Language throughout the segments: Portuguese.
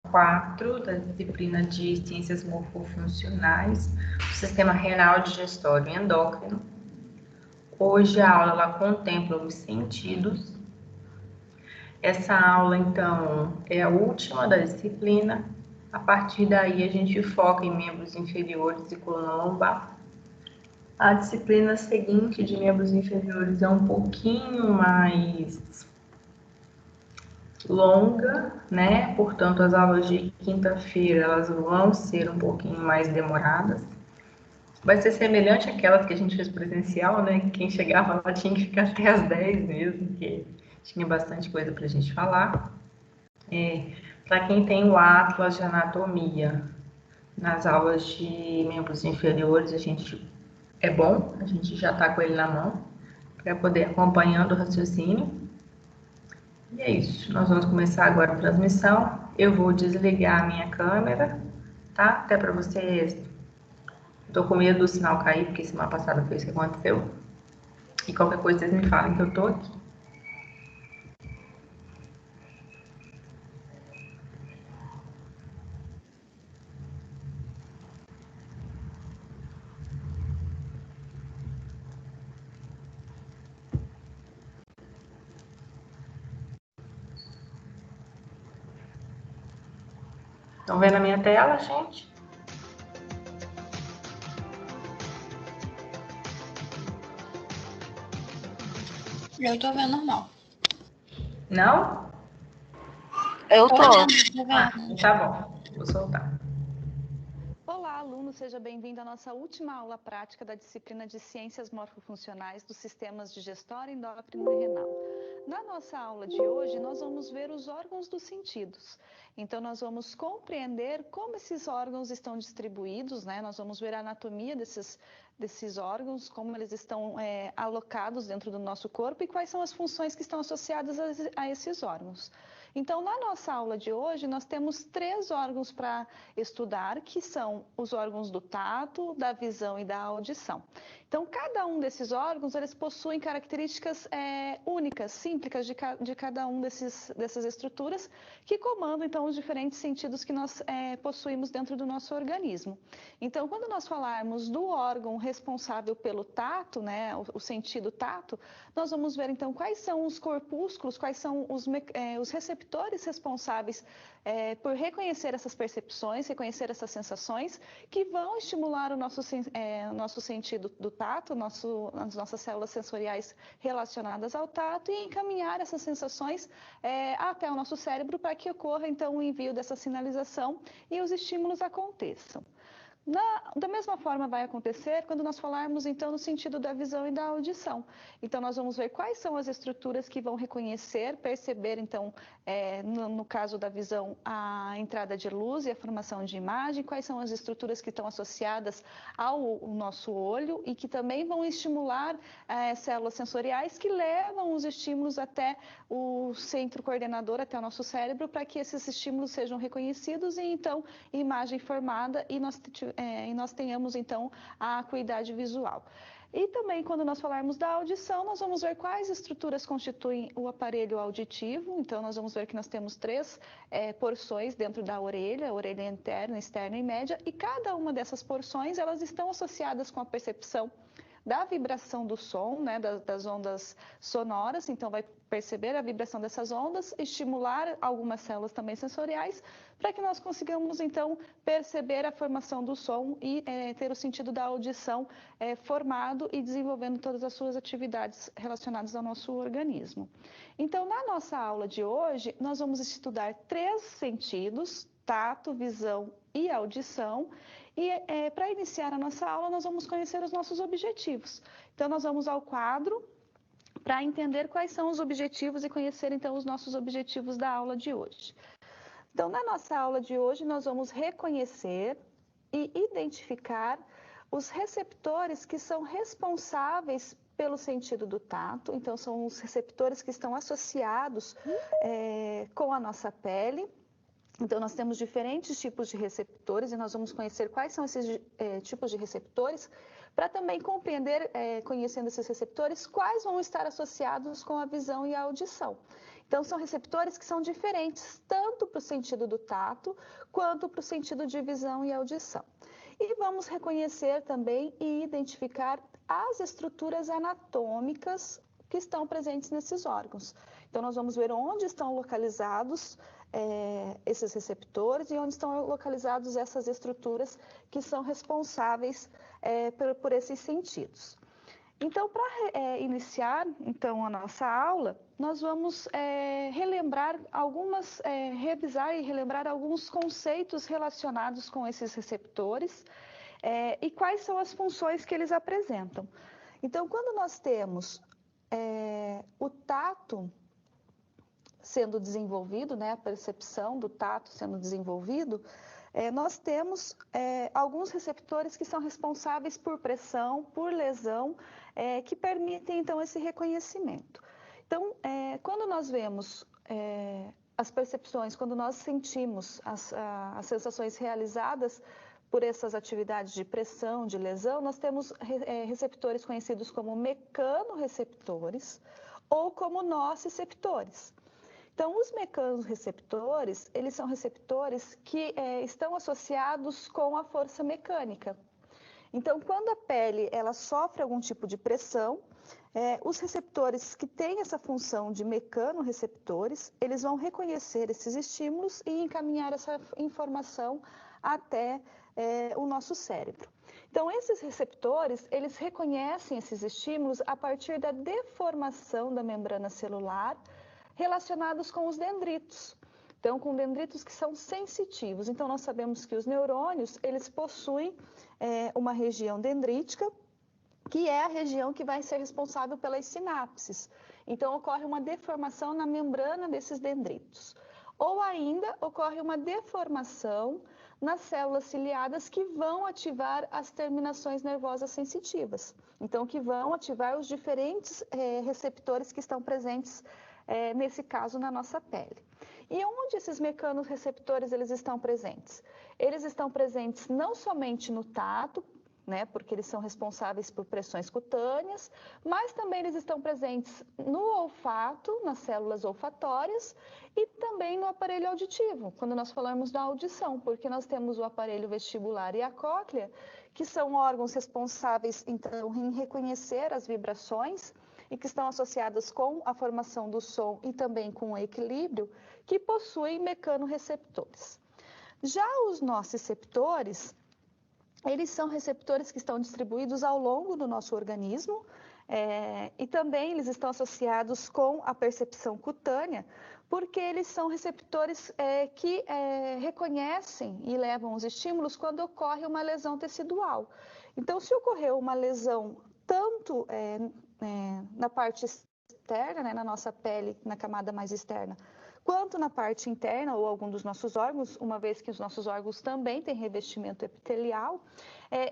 4 da disciplina de Ciências Morfofuncionais do Sistema Renal, Digestório e Endócrino. Hoje a aula ela contempla os sentidos. Essa aula, então, é a última da disciplina. A partir daí, a gente foca em membros inferiores e coluna lombar. A disciplina seguinte de membros inferiores é um pouquinho mais longa, né? Portanto, as aulas de quinta-feira elas vão ser um pouquinho mais demoradas. Vai ser semelhante àquelas que a gente fez presencial, né? Quem chegava lá tinha que ficar até as 10 mesmo, porque tinha bastante coisa para a gente falar. Para quem tem o Atlas de Anatomia, nas aulas de membros inferiores, a gente já está com ele na mão, para poder acompanhando o raciocínio. E é isso, nós vamos começar agora a transmissão. Eu vou desligar a minha câmera, tá? Até para vocês. Tô com medo do sinal cair, porque semana passada foi isso que aconteceu. E qualquer coisa vocês me falem que eu tô aqui. Estão vendo a minha tela, gente? Eu tô vendo normal. Não? Eu tô. Ah, tá bom. Vou soltar. Olá, aluno, seja bem-vindo à nossa última aula prática da disciplina de Ciências Morfofuncionais dos Sistemas Digestório, Endócrino e Renal. Na nossa aula de hoje, nós vamos ver os órgãos dos sentidos. Então, nós vamos compreender como esses órgãos estão distribuídos, né? Nós vamos ver a anatomia desses órgãos, como eles estão alocados dentro do nosso corpo e quais são as funções que estão associadas a esses órgãos. Então, na nossa aula de hoje, nós temos 3 órgãos para estudar, que são os órgãos do tato, da visão e da audição. Então, cada um desses órgãos, eles possuem características únicas, simples de cada um dessas estruturas, que comandam, então, os diferentes sentidos que nós possuímos dentro do nosso organismo. Então, quando nós falarmos do órgão responsável pelo tato, né, o sentido tato, nós vamos ver, então, quais são os corpúsculos, quais são os receptores responsáveis por reconhecer essas percepções, reconhecer essas sensações, que vão estimular o nosso sentido do tato, as nossas células sensoriais relacionadas ao tato, e encaminhar essas sensações até o nosso cérebro para que ocorra, então, o envio dessa sinalização e os estímulos aconteçam. Da mesma forma vai acontecer quando nós falarmos, então, no sentido da visão e da audição. Então, nós vamos ver quais são as estruturas que vão reconhecer, perceber, então, no caso da visão, a entrada de luz e a formação de imagem, quais são as estruturas que estão associadas ao nosso olho e que também vão estimular células sensoriais que levam os estímulos até o centro coordenador, até o nosso cérebro, para que esses estímulos sejam reconhecidos e, então, imagem formada e nós tenhamos, então, a acuidade visual. E também, quando nós falarmos da audição, nós vamos ver quais estruturas constituem o aparelho auditivo. Então, nós vamos ver que nós temos 3 porções dentro da orelha, a orelha interna, externa e média, e cada uma dessas porções, elas estão associadas com a percepção da vibração do som, né, das ondas sonoras. Então, vai perceber a vibração dessas ondas, estimular algumas células também sensoriais, para que nós consigamos, então, perceber a formação do som e ter o sentido da audição formado e desenvolvendo todas as suas atividades relacionadas ao nosso organismo. Então, na nossa aula de hoje, nós vamos estudar 3 sentidos: tato, visão e audição. E para iniciar a nossa aula, nós vamos conhecer os nossos objetivos. Então, nós vamos ao quadro para entender quais são os objetivos e conhecer, então, os nossos objetivos da aula de hoje. Então, na nossa aula de hoje, nós vamos reconhecer e identificar os receptores que são responsáveis pelo sentido do tato. Então, são os receptores que estão associados com a nossa pele. Então, nós temos diferentes tipos de receptores e nós vamos conhecer quais são esses tipos de receptores, para também compreender, conhecendo esses receptores, quais vão estar associados com a visão e a audição. Então, são receptores que são diferentes, tanto para o sentido do tato, quanto para o sentido de visão e audição. E vamos reconhecer também e identificar as estruturas anatômicas que estão presentes nesses órgãos. Então, nós vamos ver onde estão localizados esses receptores e onde estão localizadas essas estruturas que são responsáveis por esses sentidos. Então, para iniciar então, a nossa aula, nós vamos revisar e relembrar alguns conceitos relacionados com esses receptores e quais são as funções que eles apresentam. Então, quando nós temos o tato sendo desenvolvido, né, a percepção do tato sendo desenvolvido, nós temos alguns receptores que são responsáveis por pressão, por lesão, que permitem, então, esse reconhecimento. Então, quando nós vemos as percepções, quando nós sentimos as sensações realizadas por essas atividades de pressão, de lesão, nós temos receptores conhecidos como mecanorreceptores ou como nociceptores. Então, os mecanorreceptores, eles são receptores que estão associados com a força mecânica. Então, quando a pele ela sofre algum tipo de pressão, os receptores que têm essa função de mecanorreceptores, eles vão reconhecer esses estímulos e encaminhar essa informação até o nosso cérebro. Então, esses receptores, eles reconhecem esses estímulos a partir da deformação da membrana celular, relacionados com os dendritos. Então, com dendritos que são sensitivos. Então, nós sabemos que os neurônios, eles possuem uma região dendrítica, que é a região que vai ser responsável pelas sinapses. Então, ocorre uma deformação na membrana desses dendritos. Ou ainda, ocorre uma deformação nas células ciliadas que vão ativar as terminações nervosas sensitivas. Então, que vão ativar os diferentes receptores que estão presentes nesse caso, na nossa pele. E onde esses mecanorreceptores eles estão presentes? Eles estão presentes não somente no tato, né, porque eles são responsáveis por pressões cutâneas, mas também eles estão presentes no olfato, nas células olfatórias e também no aparelho auditivo, quando nós falamos da audição, porque nós temos o aparelho vestibular e a cóclea, que são órgãos responsáveis, então, em reconhecer as vibrações e que estão associadas com a formação do som e também com o equilíbrio, que possuem mecanorreceptores. Já os nociceptores, eles são receptores que estão distribuídos ao longo do nosso organismo e também eles estão associados com a percepção cutânea, porque eles são receptores que reconhecem e levam os estímulos quando ocorre uma lesão tecidual. Então, se ocorreu uma lesão tanto na parte externa, né, na nossa pele, na camada mais externa, quanto na parte interna ou algum dos nossos órgãos, uma vez que os nossos órgãos também têm revestimento epitelial,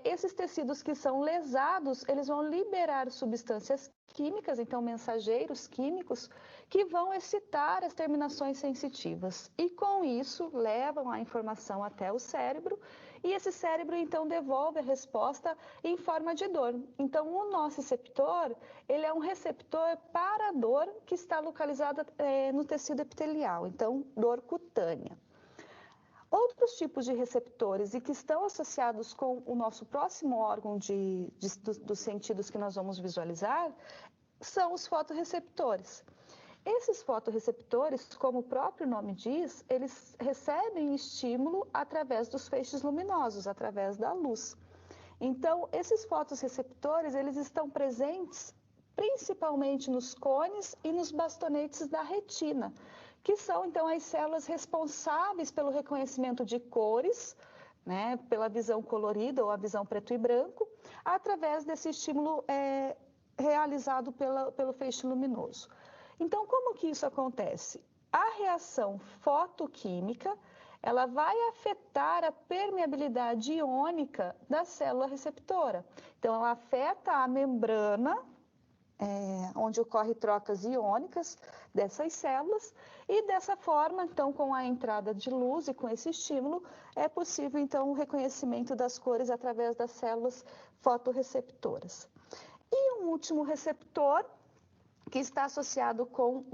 esses tecidos que são lesados, eles vão liberar substâncias químicas, então mensageiros químicos, que vão excitar as terminações sensitivas. E com isso, levam a informação até o cérebro, e esse cérebro, então, devolve a resposta em forma de dor. Então, o nociceptor, ele é um receptor para a dor que está localizada no tecido epitelial, então, dor cutânea. Outros tipos de receptores e que estão associados com o nosso próximo órgão dos sentidos que nós vamos visualizar são os fotorreceptores. Esses fotorreceptores, como o próprio nome diz, eles recebem estímulo através dos feixes luminosos, através da luz. Então, esses fotorreceptores, eles estão presentes principalmente nos cones e nos bastonetes da retina, que são, então, as células responsáveis pelo reconhecimento de cores, né, pela visão colorida ou a visão preto e branco, através desse estímulo realizado pelo feixe luminoso. Então, como que isso acontece? A reação fotoquímica, ela vai afetar a permeabilidade iônica da célula receptora. Então, ela afeta a membrana, onde ocorre trocas iônicas dessas células, e dessa forma, então, com a entrada de luz e com esse estímulo, é possível, então, o reconhecimento das cores através das células fotorreceptoras. E um último receptor, que está associado com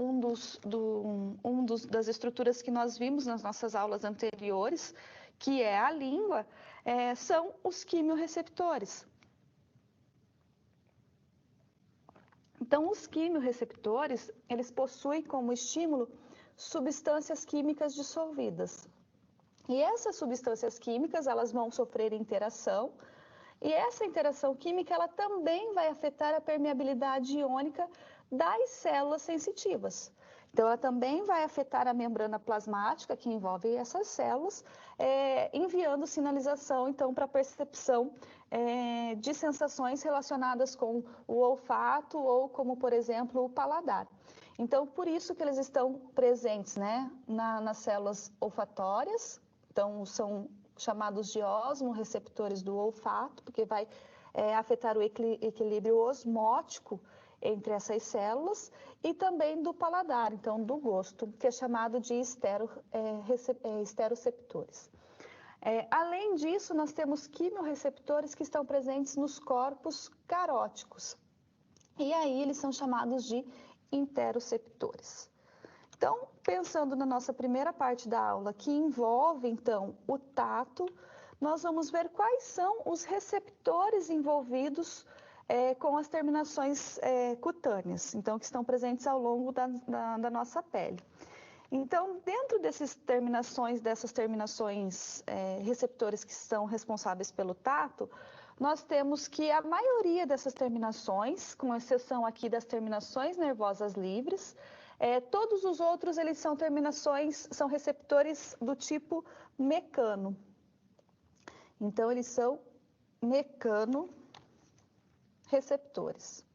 das estruturas que nós vimos nas nossas aulas anteriores, que é a língua, são os quimiorreceptores. Então, os quimiorreceptores, eles possuem como estímulo substâncias químicas dissolvidas. E essas substâncias químicas, elas vão sofrer interação, e essa interação química, ela também vai afetar a permeabilidade iônica das células sensitivas. Então, ela também vai afetar a membrana plasmática que envolve essas células, enviando sinalização, então, para a percepção de sensações relacionadas com o olfato ou como, por exemplo, o paladar. Então, por isso que eles estão presentes, né, nas células olfatórias. Então, são chamados de osmorreceptores do olfato, porque vai afetar o equilíbrio osmótico entre essas células, e também do paladar, então do gosto, que é chamado de esteroceptores. Além disso, nós temos quimiorreceptores que estão presentes nos corpos caróticos, e aí eles são chamados de interoceptores. Então, pensando na nossa primeira parte da aula, que envolve, então, o tato, nós vamos ver quais são os receptores envolvidos com as terminações cutâneas, então, que estão presentes ao longo da nossa pele. Então, dentro dessas terminações receptores que são responsáveis pelo tato, nós temos que a maioria dessas terminações, com exceção aqui das terminações nervosas livres, todos os outros, eles são receptores do tipo mecano. Então, eles são mecanoreceptores.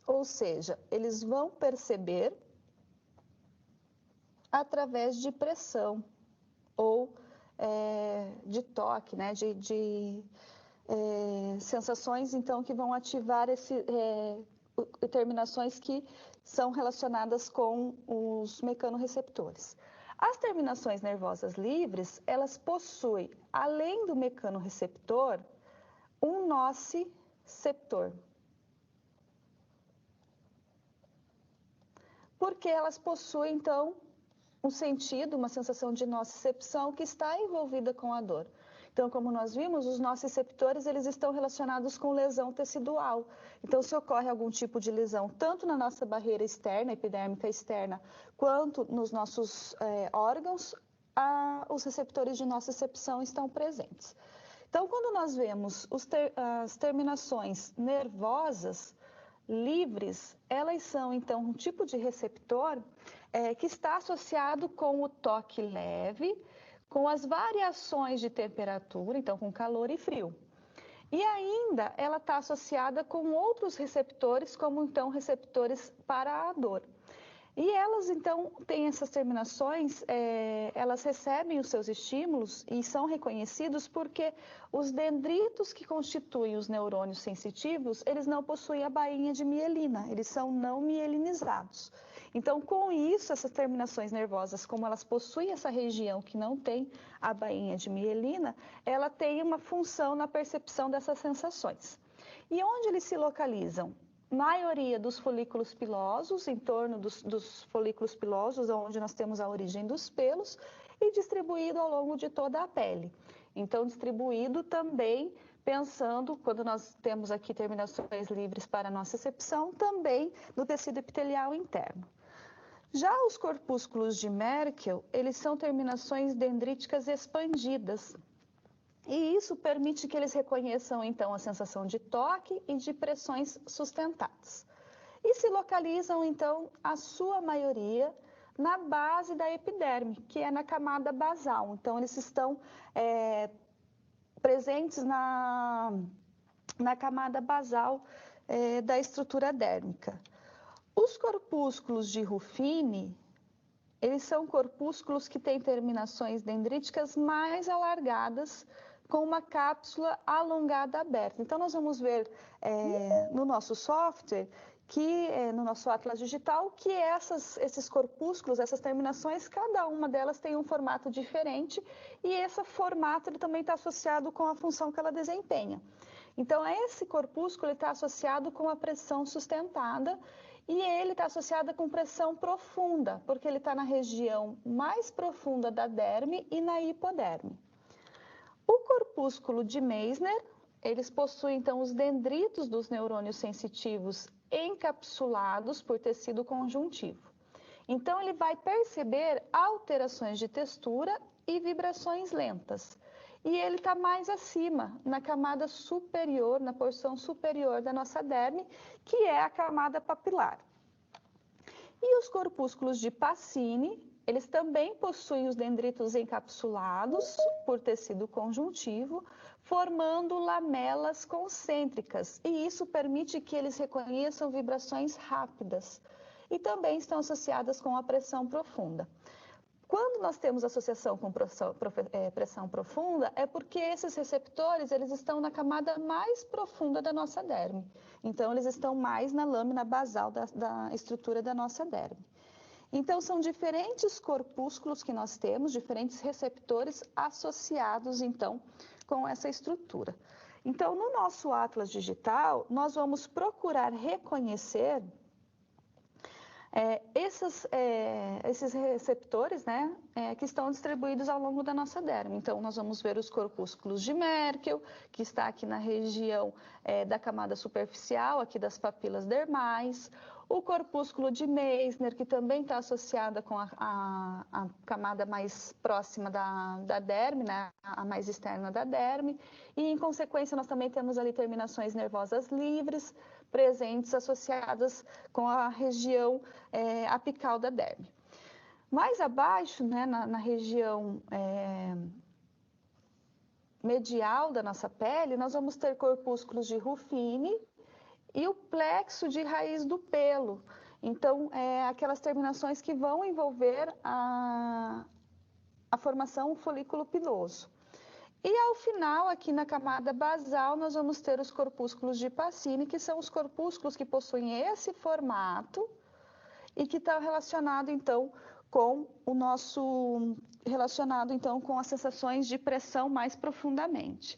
Ou seja, eles vão perceber através de pressão ou de toque, né? de sensações, então, que vão ativar terminações que são relacionadas com os mecanoreceptores. As terminações nervosas livres, elas possuem, além do mecanoreceptor, um nociceptor. Porque elas possuem, então, um sentido, uma sensação de nocicepção que está envolvida com a dor. Então, como nós vimos, os nociceptores, eles estão relacionados com lesão tecidual. Então, se ocorre algum tipo de lesão, tanto na nossa barreira externa, epidérmica externa, quanto nos nossos órgãos, os receptores de nocicepção estão presentes. Então, quando nós vemos as terminações nervosas livres, elas são, então, um tipo de receptor que está associado com o toque leve, com as variações de temperatura, então com calor e frio. E ainda ela está associada com outros receptores, como então receptores para a dor. E elas, então, têm essas terminações, elas recebem os seus estímulos e são reconhecidos porque os dendritos que constituem os neurônios sensitivos, eles não possuem a bainha de mielina, eles são não mielinizados. Então, com isso, essas terminações nervosas, como elas possuem essa região que não tem a bainha de mielina, ela tem uma função na percepção dessas sensações. E onde eles se localizam? Maioria dos folículos pilosos, em torno dos folículos pilosos, onde nós temos a origem dos pelos, e distribuído ao longo de toda a pele. Então, distribuído também, pensando, quando nós temos aqui terminações livres para nocicepção, também no tecido epitelial interno. Já os corpúsculos de Merkel, eles são terminações dendríticas expandidas. E isso permite que eles reconheçam, então, a sensação de toque e de pressões sustentadas. E se localizam, então, a sua maioria na base da epiderme, que é na camada basal. Então, eles estão presentes na camada basal da estrutura dérmica. Os corpúsculos de Ruffini, eles são corpúsculos que têm terminações dendríticas mais alargadas, com uma cápsula alongada aberta. Então, nós vamos ver no nosso software, no nosso atlas digital, que esses corpúsculos, essas terminações, cada uma delas tem um formato diferente, e esse formato ele também está associado com a função que ela desempenha. Então, esse corpúsculo está associado com a pressão sustentada e ele está associado com pressão profunda, porque ele está na região mais profunda da derme e na hipoderme. O corpúsculo de Meissner, eles possuem, então, os dendritos dos neurônios sensitivos encapsulados por tecido conjuntivo. Então, ele vai perceber alterações de textura e vibrações lentas. E ele está mais acima, na camada superior, na porção superior da nossa derme, que é a camada papilar. E os corpúsculos de Pacini, eles também possuem os dendritos encapsulados por tecido conjuntivo, formando lamelas concêntricas, e isso permite que eles reconheçam vibrações rápidas, e também estão associadas com a pressão profunda. Quando nós temos associação com pressão profunda, é porque esses receptores eles estão na camada mais profunda da nossa derme. Então, eles estão mais na lâmina basal da estrutura da nossa derme. Então, são diferentes corpúsculos que nós temos, diferentes receptores associados, então, com essa estrutura. Então, no nosso atlas digital, nós vamos procurar reconhecer esses receptores, né, que estão distribuídos ao longo da nossa derme. Então, nós vamos ver os corpúsculos de Merkel, que está aqui na região da camada superficial, aqui das papilas dermais, o corpúsculo de Meissner, que também está associada com a camada mais próxima da derme, né, a mais externa da derme, e, em consequência, nós também temos ali terminações nervosas livres, presentes associadas com a região apical da derme. Mais abaixo, né, na região medial da nossa pele, nós vamos ter corpúsculos de Ruffini e o plexo de raiz do pelo. Então, aquelas terminações que vão envolver a formação folículo piloso. E ao final, aqui na camada basal, nós vamos ter os corpúsculos de Pacini, que são os corpúsculos que possuem esse formato e que está relacionado, então, com com as sensações de pressão mais profundamente.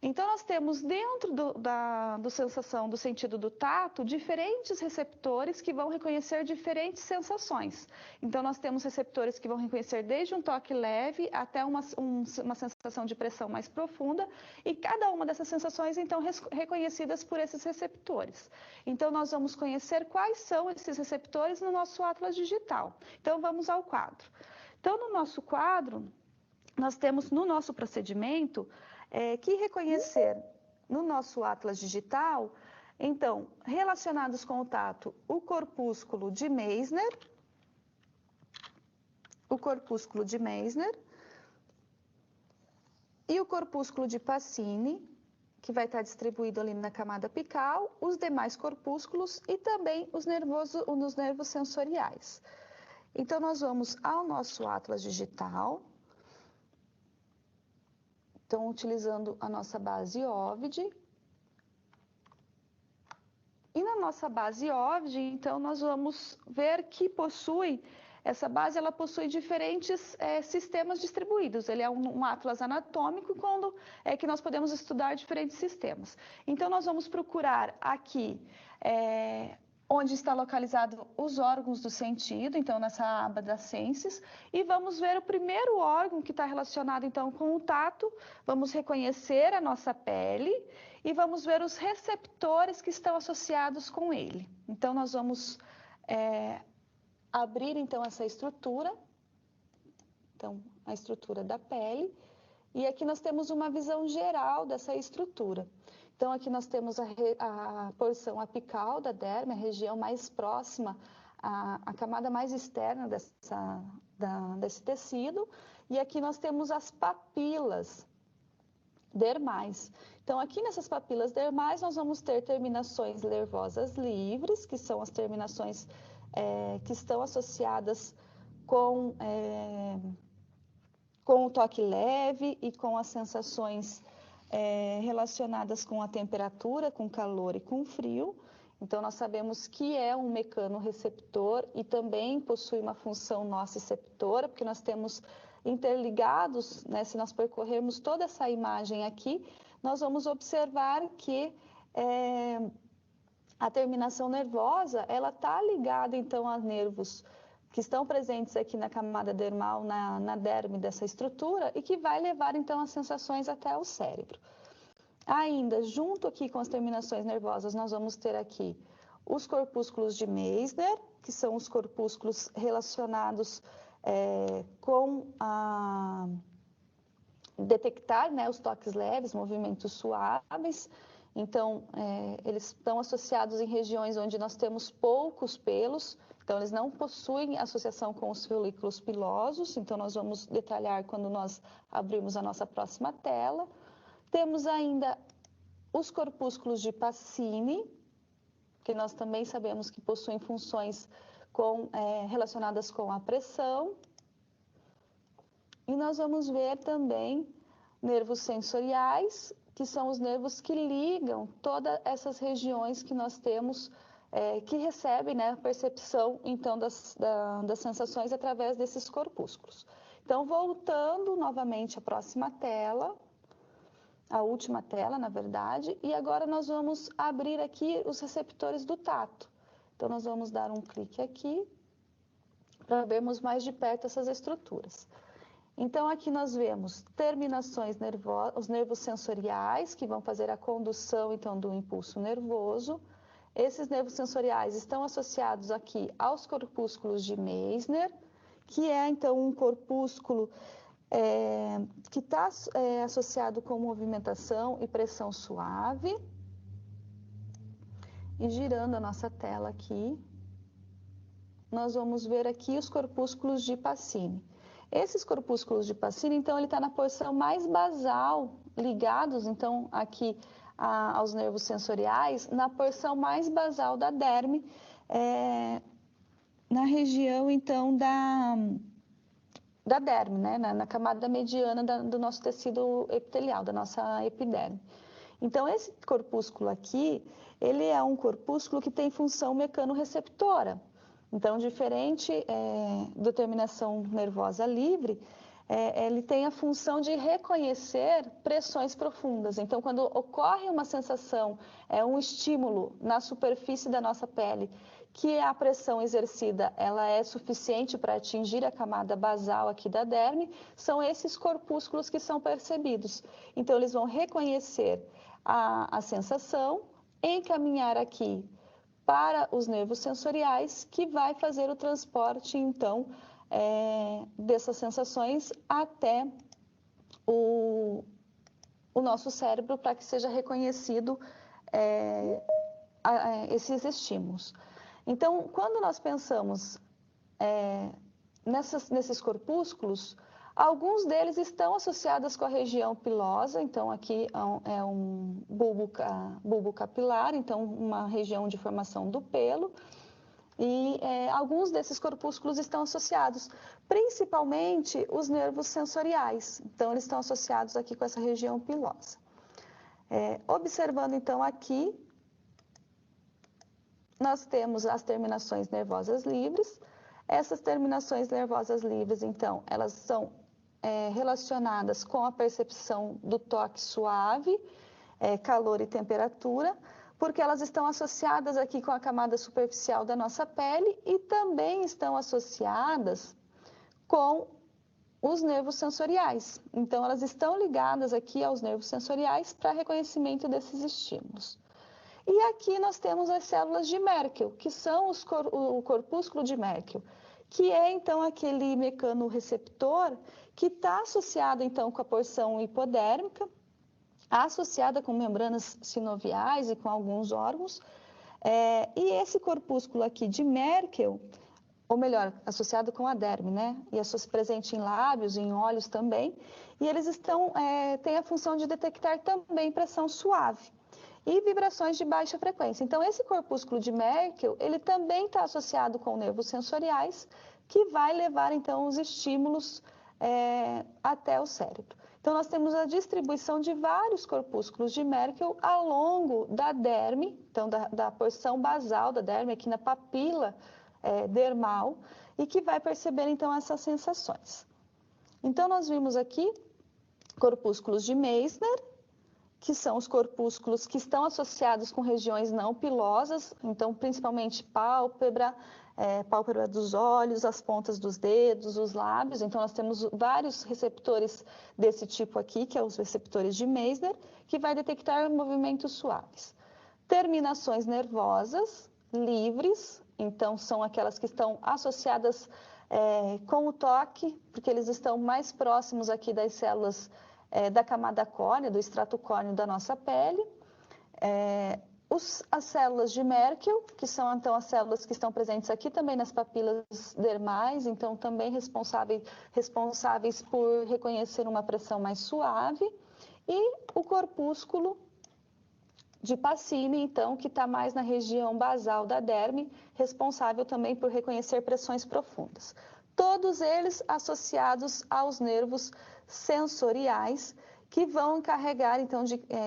Então, nós temos dentro do sentido do tato, diferentes receptores que vão reconhecer diferentes sensações. Então, nós temos receptores que vão reconhecer desde um toque leve até uma sensação de pressão mais profunda, e cada uma dessas sensações, então, reconhecidas por esses receptores. Então, nós vamos conhecer quais são esses receptores no nosso atlas digital. Então, vamos ao quadro. Então, no nosso quadro, nós temos no nosso procedimento que reconhecer no nosso atlas digital, então, relacionados com o tato, o corpúsculo de Meissner, e o corpúsculo de Pacini, que vai estar distribuído ali na camada apical, os demais corpúsculos e também os nervos sensoriais. Então, nós vamos ao nosso atlas digital. Então, utilizando a nossa base OVID. E na nossa base OVID, então, nós vamos ver que essa base ela possui diferentes sistemas distribuídos. Ele é um atlas anatômico, quando é que nós podemos estudar diferentes sistemas. Então, nós vamos procurar aqui onde está localizado os órgãos do sentido, então nessa aba das senses, e vamos ver o primeiro órgão que está relacionado então com o tato, vamos reconhecer a nossa pele e vamos ver os receptores que estão associados com ele. Então nós vamos abrir então essa estrutura, então a estrutura da pele, e aqui nós temos uma visão geral dessa estrutura. Então, aqui nós temos a porção apical da derme, a região mais próxima, a camada mais externa desse tecido. E aqui nós temos as papilas dermais. Então, aqui nessas papilas dermais, nós vamos ter terminações nervosas livres, que são as terminações que estão associadas com o toque leve e com as sensações relacionadas com a temperatura, com calor e com frio. Então, nós sabemos que é um mecanorreceptor e também possui uma função nociceptora, porque nós temos interligados, né, se nós percorrermos toda essa imagem aqui, nós vamos observar que a terminação nervosa, ela está ligada, então, a nervos que estão presentes aqui na camada dermal, na derme dessa estrutura, e que vai levar, então, as sensações até o cérebro. Ainda, junto aqui com as terminações nervosas, nós vamos ter aqui os corpúsculos de Meissner, que são os corpúsculos relacionados com a detectar, né, os toques leves, movimentos suaves. Então, eles estão associados em regiões onde nós temos poucos pelos, então eles não possuem associação com os folículos pilosos, então nós vamos detalhar quando nós abrirmos a nossa próxima tela. Temos ainda os corpúsculos de Pacini, que nós também sabemos que possuem funções relacionadas com a pressão. E nós vamos ver também nervos sensoriais, que são os nervos que ligam todas essas regiões que nós temos, que recebem, né, a percepção, então, das sensações através desses corpúsculos. Então, voltando novamente à próxima tela, a última tela, na verdade, e agora nós vamos abrir aqui os receptores do tato. Então, nós vamos dar um clique aqui para vermos mais de perto essas estruturas. Então, aqui nós vemos terminações nervosas, os nervos sensoriais, que vão fazer a condução, então, do impulso nervoso. Esses nervos sensoriais estão associados aqui aos corpúsculos de Meissner, que é, então, um corpúsculo que está associado com movimentação e pressão suave. E girando a nossa tela aqui, nós vamos ver aqui os corpúsculos de Pacini. Esses corpúsculos de Pacini, então, ele está na porção mais basal, ligados, então, aqui aos nervos sensoriais, na porção mais basal da derme, na região, então, da derme, né? Na camada mediana do nosso tecido epitelial, da nossa epiderme. Então, esse corpúsculo aqui, ele é um corpúsculo que tem função mecanorreceptora. Então, diferente da terminação nervosa livre, ele tem a função de reconhecer pressões profundas. Então, quando ocorre uma sensação, um estímulo na superfície da nossa pele, que a pressão exercida ela é suficiente para atingir a camada basal aqui da derme, são esses corpúsculos que são percebidos. Então, eles vão reconhecer a sensação, encaminhar aqui para os nervos sensoriais, que vai fazer o transporte, então, dessas sensações até o nosso cérebro, para que seja reconhecido esses estímulos. Então, quando nós pensamos nesses corpúsculos, alguns deles estão associados com a região pilosa, então aqui é um bulbo capilar, então uma região de formação do pelo, e alguns desses corpúsculos estão associados, principalmente os nervos sensoriais, então eles estão associados aqui com essa região pilosa. Observando então aqui, nós temos as terminações nervosas livres. Essas terminações nervosas livres, então, elas são relacionadas com a percepção do toque suave, calor e temperatura, porque elas estão associadas aqui com a camada superficial da nossa pele e também estão associadas com os nervos sensoriais. Então, elas estão ligadas aqui aos nervos sensoriais para reconhecimento desses estímulos. E aqui nós temos as células de Merkel, que são o corpúsculo de Merkel, que é, então, aquele mecanorreceptor que está associado, então, com a porção hipodérmica, associada com membranas sinoviais e com alguns órgãos. E esse corpúsculo aqui de Merkel, ou melhor, associado com a derme, né? E presente em lábios e em olhos também. E eles têm a função de detectar também pressão suave e vibrações de baixa frequência. Então, esse corpúsculo de Merkel, ele também está associado com nervos sensoriais, que vai levar, então, os estímulos até o cérebro. Então, nós temos a distribuição de vários corpúsculos de Merkel ao longo da derme, então, da porção basal da derme, aqui na papila dermal, e que vai perceber, então, essas sensações. Então, nós vimos aqui corpúsculos de Meissner, que são os corpúsculos que estão associados com regiões não pilosas, então principalmente pálpebra, pálpebra dos olhos, as pontas dos dedos, os lábios. Então nós temos vários receptores desse tipo aqui, que são os receptores de Meissner, que vai detectar movimentos suaves. Terminações nervosas livres, então são aquelas que estão associadas com o toque, porque eles estão mais próximos aqui das células da camada córnea, do estrato córneo da nossa pele. As células de Merkel, que são então as células que estão presentes aqui também nas papilas dermais, então também responsáveis por reconhecer uma pressão mais suave, e o corpúsculo de Pacini, então, que está mais na região basal da derme, responsável também por reconhecer pressões profundas. Todos eles associados aos nervos sensoriais, que vão encarregar, então,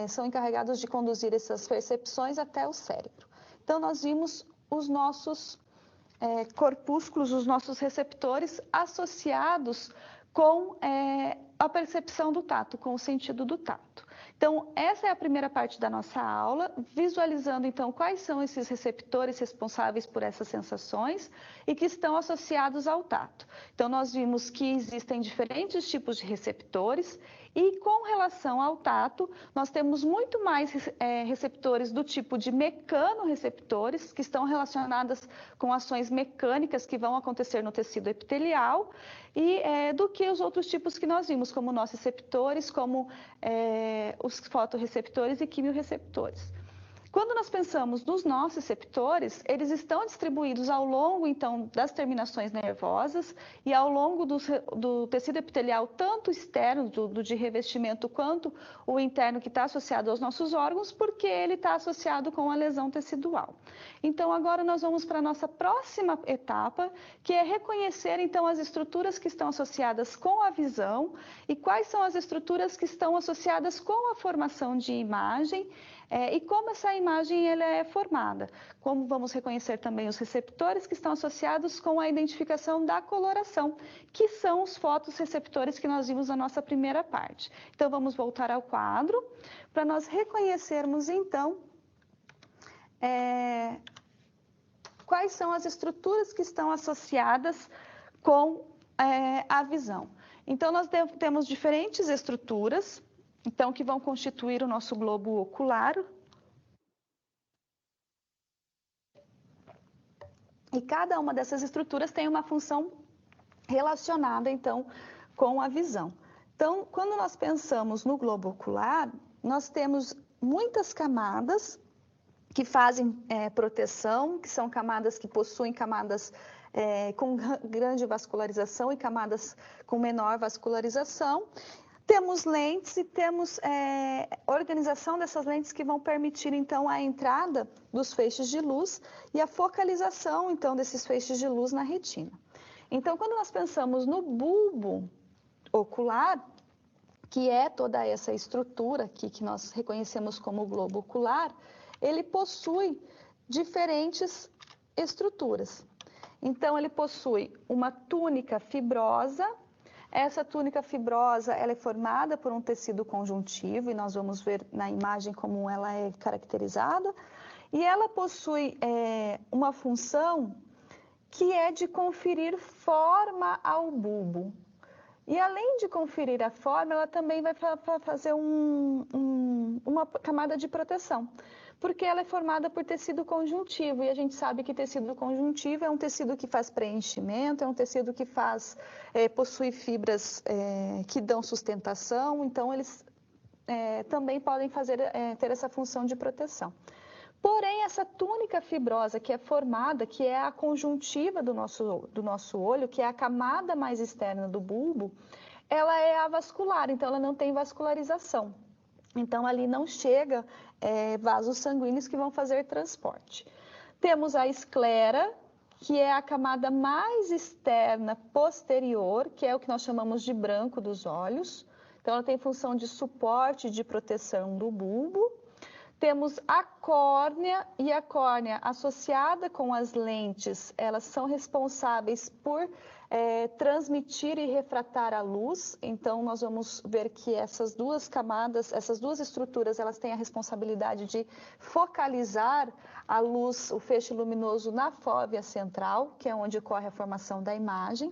são encarregados de conduzir essas percepções até o cérebro. Então, nós vimos os nossos corpúsculos, os nossos receptores associados com a percepção do tato, com o sentido do tato. Então, essa é a primeira parte da nossa aula, visualizando, então, quais são esses receptores responsáveis por essas sensações e que estão associados ao tato. Então, nós vimos que existem diferentes tipos de receptores e, com relação ao tato, nós temos muito mais receptores do tipo de mecanorreceptores, que estão relacionadas com ações mecânicas que vão acontecer no tecido epitelial, e do que os outros tipos que nós vimos, como nociceptores, como os fotorreceptores e quimiorreceptores. Quando nós pensamos nos nociceptores, eles estão distribuídos ao longo, então, das terminações nervosas e ao longo do tecido epitelial, tanto externo, do de revestimento, quanto o interno, que está associado aos nossos órgãos, porque ele está associado com a lesão tecidual. Então, agora nós vamos para a nossa próxima etapa, que é reconhecer, então, as estruturas que estão associadas com a visão e quais são as estruturas que estão associadas com a formação de imagem, e como essa imagem ela é formada. Como vamos reconhecer também os receptores que estão associados com a identificação da coloração, que são os fotorreceptores que nós vimos na nossa primeira parte. Então, vamos voltar ao quadro, para nós reconhecermos, então, quais são as estruturas que estão associadas com a visão. Então, nós temos diferentes estruturas, então, que vão constituir o nosso globo ocular. E cada uma dessas estruturas tem uma função relacionada, então, com a visão. Então, quando nós pensamos no globo ocular, nós temos muitas camadas que fazem proteção, que são camadas que possuem camadas com grande vascularização e camadas com menor vascularização. Temos lentes e temos organização dessas lentes que vão permitir, então, a entrada dos feixes de luz e a focalização, então, desses feixes de luz na retina. Então, quando nós pensamos no bulbo ocular, que é toda essa estrutura aqui que nós reconhecemos como globo ocular, ele possui diferentes estruturas. Então, ele possui uma túnica fibrosa. Essa túnica fibrosa, ela é formada por um tecido conjuntivo, e nós vamos ver na imagem como ela é caracterizada, e ela possui uma função que é de conferir forma ao bulbo. E além de conferir a forma, ela também vai fazer uma camada de proteção, porque ela é formada por tecido conjuntivo, e a gente sabe que tecido conjuntivo é um tecido que faz preenchimento, é um tecido que possui fibras que dão sustentação, então eles também podem ter essa função de proteção. Porém, essa túnica fibrosa que é formada, que é a conjuntiva do nosso olho, que é a camada mais externa do bulbo, ela é avascular, então ela não tem vascularização. Então, ali não chega vasos sanguíneos que vão fazer transporte. Temos a esclera, que é a camada mais externa posterior, que é o que nós chamamos de branco dos olhos. Então, ela tem função de suporte, de proteção do bulbo. Temos a córnea, e a córnea associada com as lentes, elas são responsáveis por transmitir e refratar a luz. Então, nós vamos ver que essas duas camadas, essas duas estruturas, elas têm a responsabilidade de focalizar a luz, o feixe luminoso na fóvea central, que é onde ocorre a formação da imagem.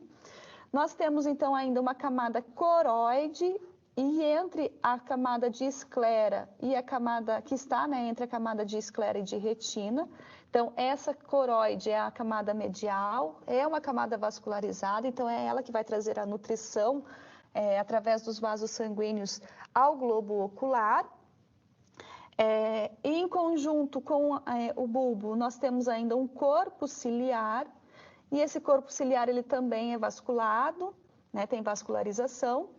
Nós temos, então, ainda uma camada coroide, e entre a camada de esclera e a camada que está, entre a camada de esclera e de retina. Então, essa coroide é a camada medial, é uma camada vascularizada, então é ela que vai trazer a nutrição através dos vasos sanguíneos ao globo ocular. Em conjunto com o bulbo, nós temos ainda um corpo ciliar, e esse corpo ciliar ele também é vasculado, tem vascularização.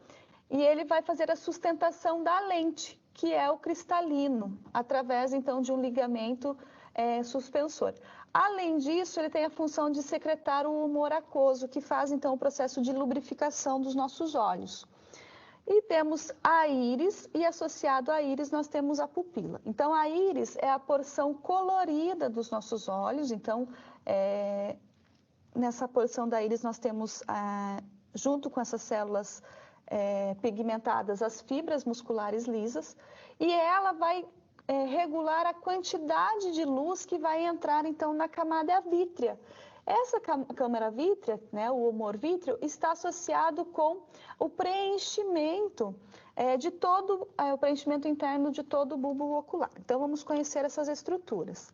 E ele vai fazer a sustentação da lente, que é o cristalino, através, então, de um ligamento suspensor. Além disso, ele tem a função de secretar o humor aquoso, que faz, então, o processo de lubrificação dos nossos olhos. E temos a íris, e associado à íris nós temos a pupila. Então, a íris é a porção colorida dos nossos olhos. Então, nessa porção da íris nós temos, junto com essas células pigmentadas, as fibras musculares lisas, e ela vai regular a quantidade de luz que vai entrar, então, na camada vítrea. Essa câmara vítrea, o humor vítreo, está associado com o preenchimento o preenchimento interno de todo o bulbo ocular. Então, vamos conhecer essas estruturas.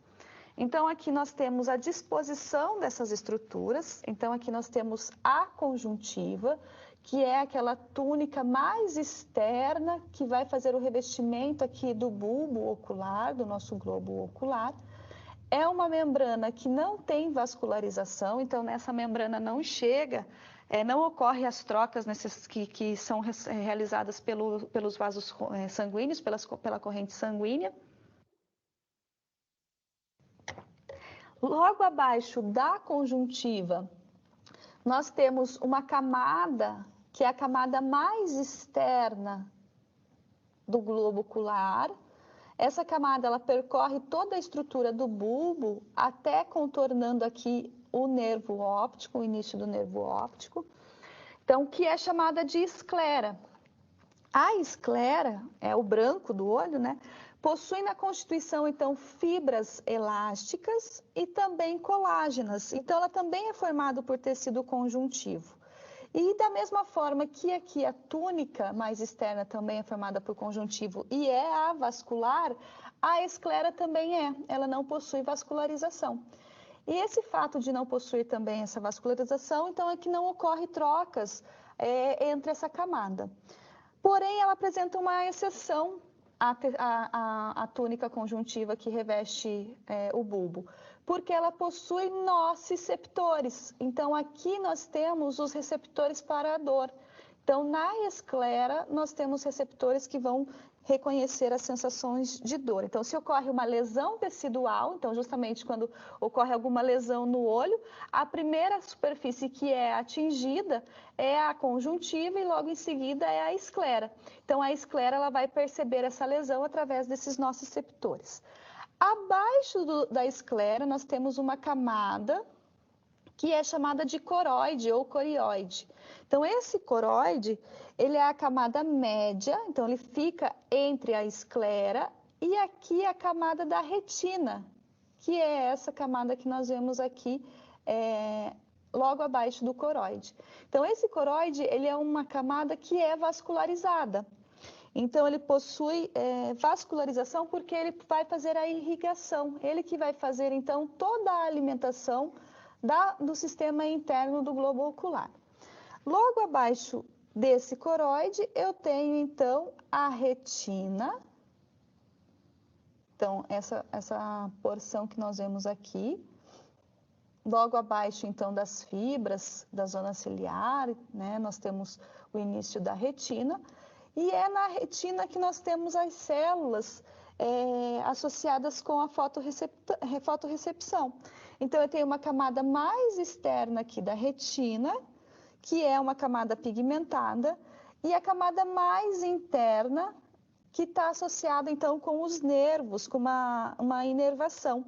Então, aqui nós temos a disposição dessas estruturas. Então, aqui nós temos a conjuntiva, que é aquela túnica mais externa que vai fazer o revestimento aqui do bulbo ocular, do nosso globo ocular. É uma membrana que não tem vascularização, então nessa membrana não chega, não ocorre as trocas que são realizadas pelos vasos sanguíneos, pela corrente sanguínea. Logo abaixo da conjuntiva, nós temos uma camada, que é a camada mais externa do globo ocular. Essa camada, ela percorre toda a estrutura do bulbo, até contornando aqui o nervo óptico, o início do nervo óptico. Então, que é chamada de esclera. A esclera, é o branco do olho, possui na constituição, então, fibras elásticas e também colágenas. Então, ela também é formada por tecido conjuntivo. E da mesma forma que aqui a túnica mais externa também é formada por conjuntivo e é avascular, a esclera também ela não possui vascularização. E esse fato de não possuir também essa vascularização, então, é que não ocorre trocas entre essa camada. Porém, ela apresenta uma exceção à túnica conjuntiva que reveste o bulbo, porque ela possui nociceptores. Então, aqui nós temos os receptores para a dor. Então, na esclera, nós temos receptores que vão reconhecer as sensações de dor. Então, se ocorre uma lesão tecidual, então, justamente quando ocorre alguma lesão no olho, a primeira superfície que é atingida é a conjuntiva e logo em seguida é a esclera. Então, a esclera ela vai perceber essa lesão através desses nociceptores. Abaixo da esclera, nós temos uma camada que é chamada de coroide ou corioide. Então, esse coroide, ele é a camada média, então ele fica entre a esclera e aqui a camada da retina, que é essa camada que nós vemos aqui logo abaixo do coroide. Então, esse coroide, ele é uma camada que é vascularizada. Então, ele possui vascularização porque ele vai fazer a irrigação, ele que vai fazer, então, toda a alimentação do sistema interno do globo ocular. Logo abaixo desse coroide, eu tenho, então, a retina. Então, essa porção que nós vemos aqui. Logo abaixo, então, das fibras da zona ciliar, nós temos o início da retina. E é na retina que nós temos as células associadas com a fotorrecepção. Então, eu tenho uma camada mais externa aqui da retina, que é uma camada pigmentada, e a camada mais interna que está associada então com os nervos, com uma inervação.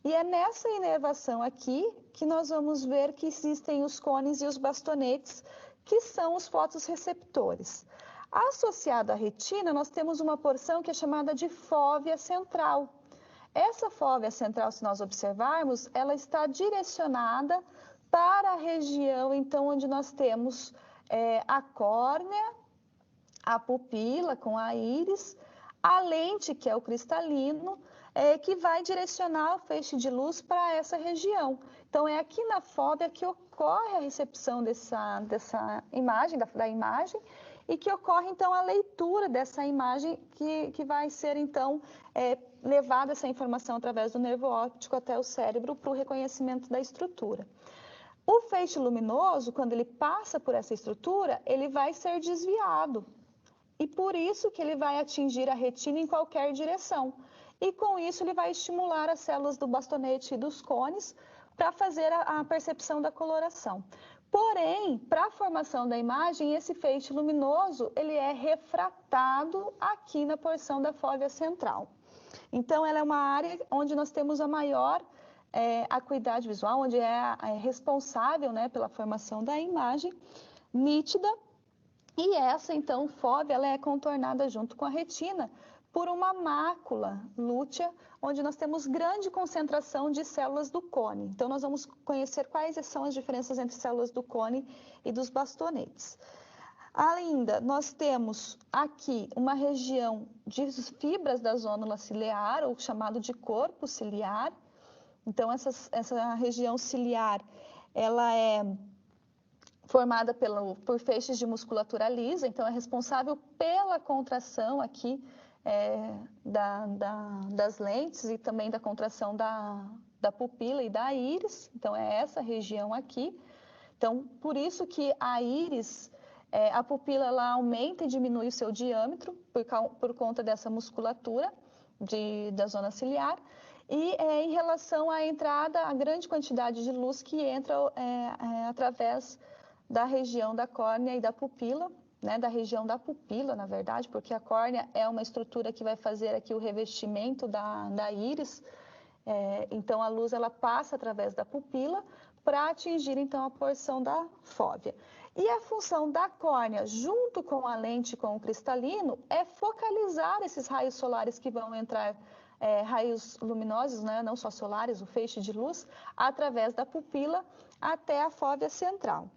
E é nessa inervação aqui que nós vamos ver que existem os cones e os bastonetes, que são os fotorreceptores. Associado à retina, nós temos uma porção que é chamada de fóvea central. Essa fóvea central, se nós observarmos, ela está direcionada para a região, então, onde nós temos a córnea, a pupila com a íris, a lente, que é o cristalino, que vai direcionar o feixe de luz para essa região. Então, é aqui na fóvea que ocorre a recepção dessa imagem, da imagem, e que ocorre, então, a leitura dessa imagem, que vai ser, então, levada essa informação através do nervo óptico até o cérebro para o reconhecimento da estrutura. O feixe luminoso, quando ele passa por essa estrutura, ele vai ser desviado. E por isso que ele vai atingir a retina em qualquer direção. E com isso ele vai estimular as células do bastonete e dos cones para fazer a percepção da coloração. Porém, para a formação da imagem, esse feixe luminoso ele é refratado aqui na porção da fóvea central. Então, ela é uma área onde nós temos a maior acuidade visual, onde é responsável, né, pela formação da imagem nítida. E essa, então, fóvea, ela é contornada junto com a retina por uma mácula lútea, onde nós temos grande concentração de células do cone. Então, nós vamos conhecer quais são as diferenças entre células do cone e dos bastonetes. Ainda, nós temos aqui uma região de fibras da zônula ciliar, ou chamado de corpo ciliar. Então, essa região ciliar, ela é formada por feixes de musculatura lisa, então é responsável pela contração aqui das lentes e também da contração da pupila e da íris, então é essa região aqui. Então, por isso que a íris, a pupila, ela aumenta e diminui o seu diâmetro por conta dessa musculatura da zona ciliar. E em relação à entrada, a grande quantidade de luz que entra através da região da córnea e da pupila, né, da região da pupila, na verdade, porque a córnea é uma estrutura que vai fazer aqui o revestimento da íris, então a luz ela passa através da pupila para atingir então a porção da fóvea. E a função da córnea, junto com a lente com o cristalino, é focalizar esses raios solares que vão entrar, raios luminosos, né, não só solares, o feixe de luz, através da pupila até a fóvea central.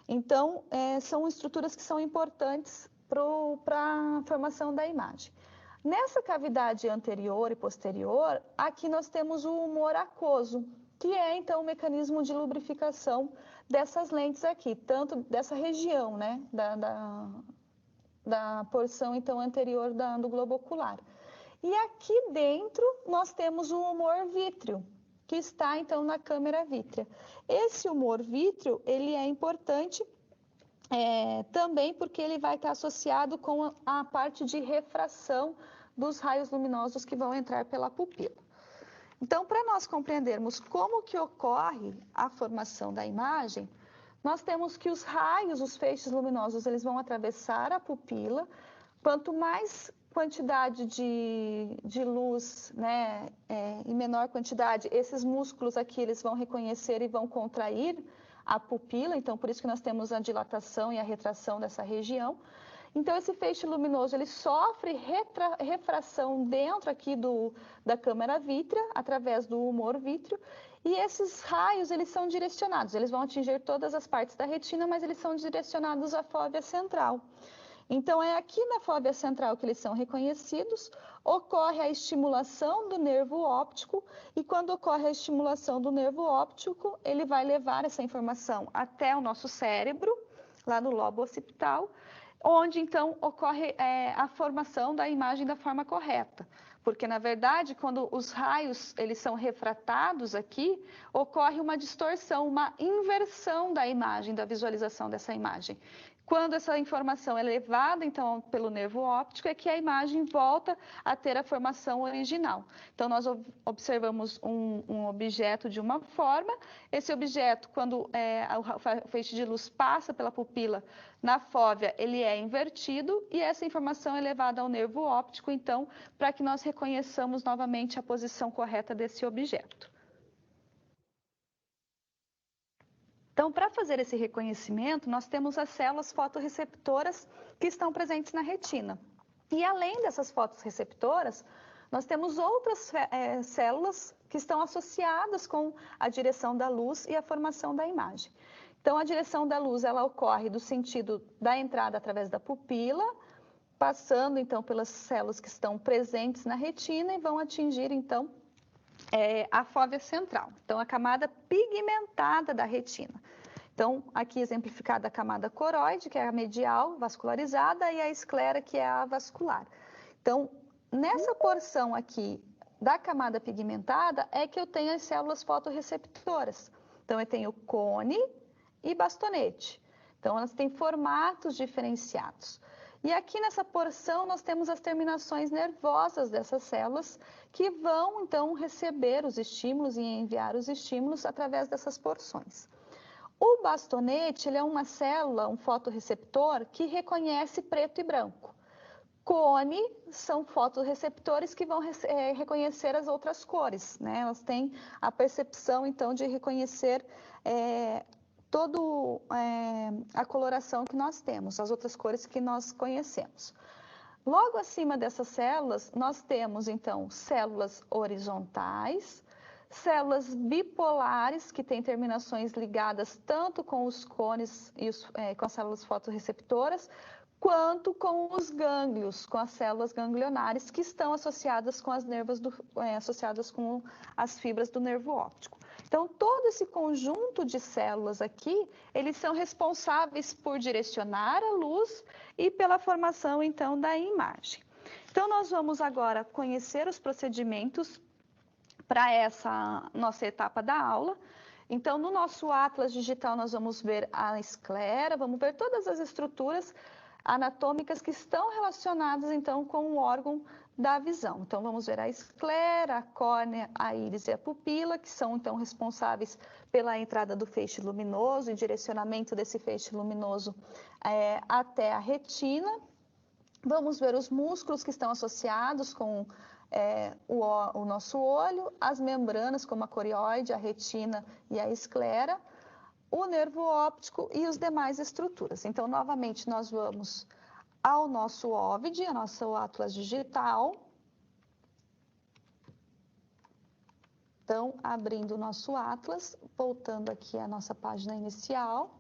Então, são estruturas que são importantes para a formação da imagem. Nessa cavidade anterior e posterior, aqui nós temos o humor aquoso, que é, então, o mecanismo de lubrificação dessas lentes aqui, tanto dessa região, né, da porção, então, anterior do globo ocular. E aqui dentro, nós temos o humor vítreo, que está, então, na câmara vítrea. Esse humor vítreo, ele é importante também porque ele vai estar associado com a parte de refração dos raios luminosos que vão entrar pela pupila. Então, para nós compreendermos como que ocorre a formação da imagem, nós temos que os raios, os feixes luminosos, eles vão atravessar a pupila. Quanto mais quantidade de luz, né, em menor quantidade, esses músculos aqui eles vão reconhecer e vão contrair a pupila, então por isso que nós temos a dilatação e a retração dessa região. Então esse feixe luminoso ele sofre refração dentro aqui da câmara vítrea, através do humor vítreo, e esses raios eles são direcionados, eles vão atingir todas as partes da retina, mas eles são direcionados à fóvea central. Então, é aqui na fóvea central que eles são reconhecidos, ocorre a estimulação do nervo óptico, e quando ocorre a estimulação do nervo óptico, ele vai levar essa informação até o nosso cérebro, lá no lobo occipital, onde, então, ocorre a formação da imagem da forma correta. Porque, na verdade, quando os raios eles são refratados aqui, ocorre uma distorção, uma inversão da imagem, da visualização dessa imagem. Quando essa informação é levada, então, pelo nervo óptico, é que a imagem volta a ter a formação original. Então, nós observamos um objeto de uma forma, esse objeto, quando o feixe de luz passa pela pupila na fóvea, ele é invertido e essa informação é levada ao nervo óptico, então, para que nós reconheçamos novamente a posição correta desse objeto. Então, para fazer esse reconhecimento, nós temos as células fotorreceptoras que estão presentes na retina. E além dessas fotorreceptoras, nós temos outras células que estão associadas com a direção da luz e a formação da imagem. Então, a direção da luz, ela ocorre do sentido da entrada através da pupila, passando, então, pelas células que estão presentes na retina e vão atingir, então, a fóvea central, então a camada pigmentada da retina. Então, aqui exemplificada a camada coroide, que é a medial vascularizada, e a esclera, que é a vascular. Então, nessa porção aqui da camada pigmentada é que eu tenho as células fotorreceptoras. Então, eu tenho cone e bastonete. Então, elas têm formatos diferenciados. E aqui nessa porção nós temos as terminações nervosas dessas células que vão então receber os estímulos e enviar os estímulos através dessas porções. O bastonete, ele é uma célula, um fotorreceptor que reconhece preto e branco. Cone são fotorreceptores que vão reconhecer as outras cores, né? Elas têm a percepção então de reconhecer toda a coloração que nós temos, as outras cores que nós conhecemos. Logo acima dessas células, nós temos, então, células horizontais, células bipolares, que têm terminações ligadas tanto com os cones e com as células fotorreceptoras, quanto com os gânglios, com as células ganglionares, que estão associadas com as associadas com as fibras do nervo óptico. Então, todo esse conjunto de células aqui, eles são responsáveis por direcionar a luz e pela formação, então, da imagem. Então, nós vamos agora conhecer os procedimentos para essa nossa etapa da aula. Então, no nosso atlas digital, nós vamos ver a esclera, vamos ver todas as estruturas anatômicas que estão relacionadas, então, com o órgão da visão. Então, vamos ver a esclera, a córnea, a íris e a pupila, que são, então, responsáveis pela entrada do feixe luminoso e direcionamento desse feixe luminoso até a retina. Vamos ver os músculos que estão associados com o nosso olho, as membranas, como a corióide, a retina e a esclera, o nervo óptico e as demais estruturas. Então, novamente, nós vamos ao nosso OVID, a nosso atlas digital. Então, abrindo o nosso atlas, voltando aqui à nossa página inicial,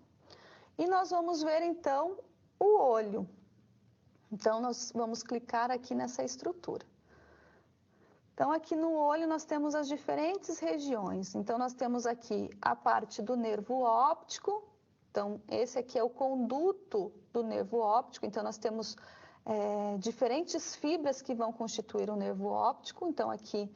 e nós vamos ver, então, o olho. Então, nós vamos clicar aqui nessa estrutura. Então, aqui no olho nós temos as diferentes regiões. Então, nós temos aqui a parte do nervo óptico. Então, esse aqui é o conduto do nervo óptico. Então, nós temos diferentes fibras que vão constituir o nervo óptico. Então, aqui,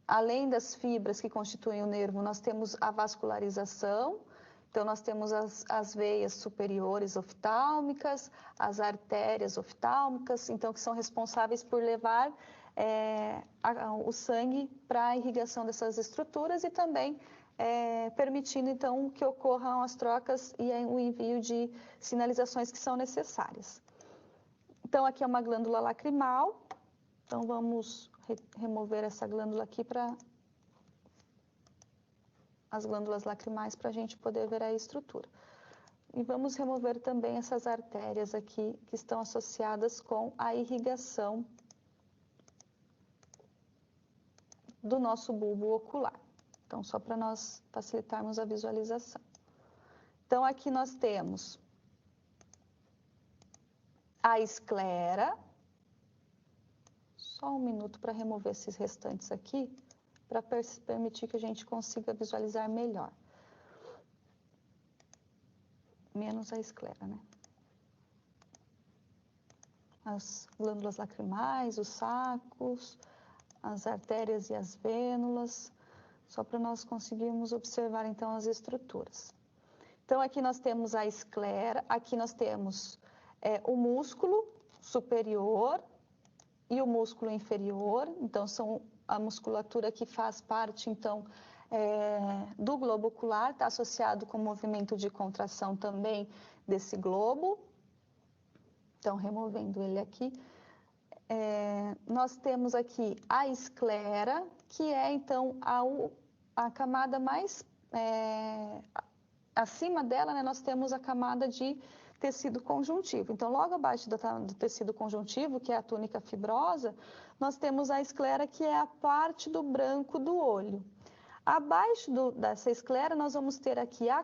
além das fibras que constituem o nervo, nós temos a vascularização. Então, nós temos as veias superiores oftálmicas, as artérias oftálmicas, então, que são responsáveis por levar o sangue para a irrigação dessas estruturas e também permitindo, então, que ocorram as trocas e o envio de sinalizações que são necessárias. Então, aqui é uma glândula lacrimal. Então, vamos remover essa glândula aqui para as glândulas lacrimais para a gente poder ver a estrutura. E vamos remover também essas artérias aqui que estão associadas com a irrigação do nosso bulbo ocular. Então, só para nós facilitarmos a visualização. Então, aqui nós temos a esclera. Só um minuto para remover esses restantes aqui, para permitir que a gente consiga visualizar melhor. Menos a esclera, né? as glândulas lacrimais, os sacos, as artérias e as vênulas, só para nós conseguirmos observar então as estruturas. Então aqui nós temos a esclera, aqui nós temos o músculo superior e o músculo inferior, então são a musculatura que faz parte então do globo ocular, está associado com o movimento de contração também desse globo. Então removendo ele aqui, nós temos aqui a esclera, que é então a camada mais acima dela, né, nós temos a camada de tecido conjuntivo. Então, logo abaixo do tecido conjuntivo, que é a túnica fibrosa, nós temos a esclera, que é a parte do branco do olho. Abaixo dessa esclera, nós vamos ter aqui a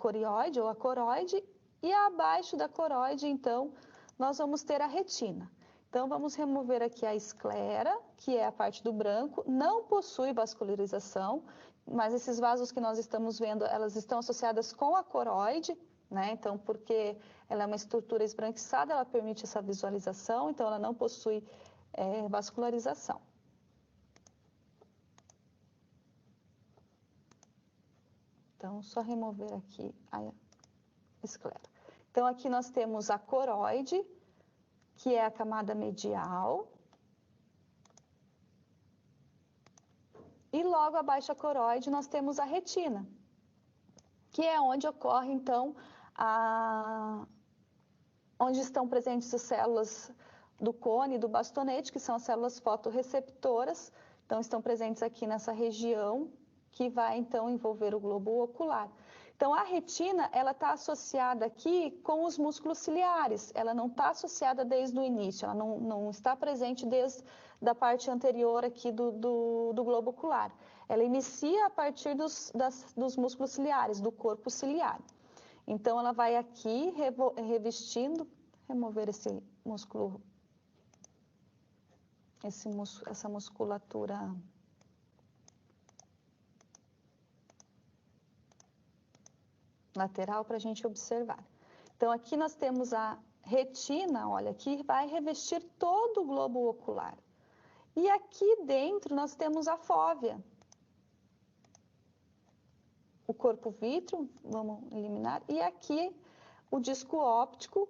coroide ou a coroide, e abaixo da coroide, então, nós vamos ter a retina. Então, vamos remover aqui a esclera, que é a parte do branco, não possui vascularização, mas esses vasos que nós estamos vendo, elas estão associadas com a coroide, né? Então, porque ela é uma estrutura esbranquiçada, ela permite essa visualização, então ela não possui vascularização. Então, só remover aqui a esclera. Então, aqui nós temos a coroide, que é a camada medial. E logo abaixo da coroide nós temos a retina, que é onde ocorre, então, onde estão presentes as células do cone e do bastonete, que são as células fotorreceptoras. Então, estão presentes aqui nessa região, que vai, então, envolver o globo ocular. Então, a retina, ela está associada aqui com os músculos ciliares, ela não está associada desde o início, ela não está presente desde a parte anterior aqui do globo ocular. Ela inicia a partir dos músculos ciliares, do corpo ciliar. Então, ela vai aqui revestindo, remover esse músculo, essa musculatura lateral para a gente observar. Então, aqui nós temos a retina, olha, que vai revestir todo o globo ocular. E aqui dentro nós temos a fóvea. O corpo vítreo, vamos eliminar, e aqui o disco óptico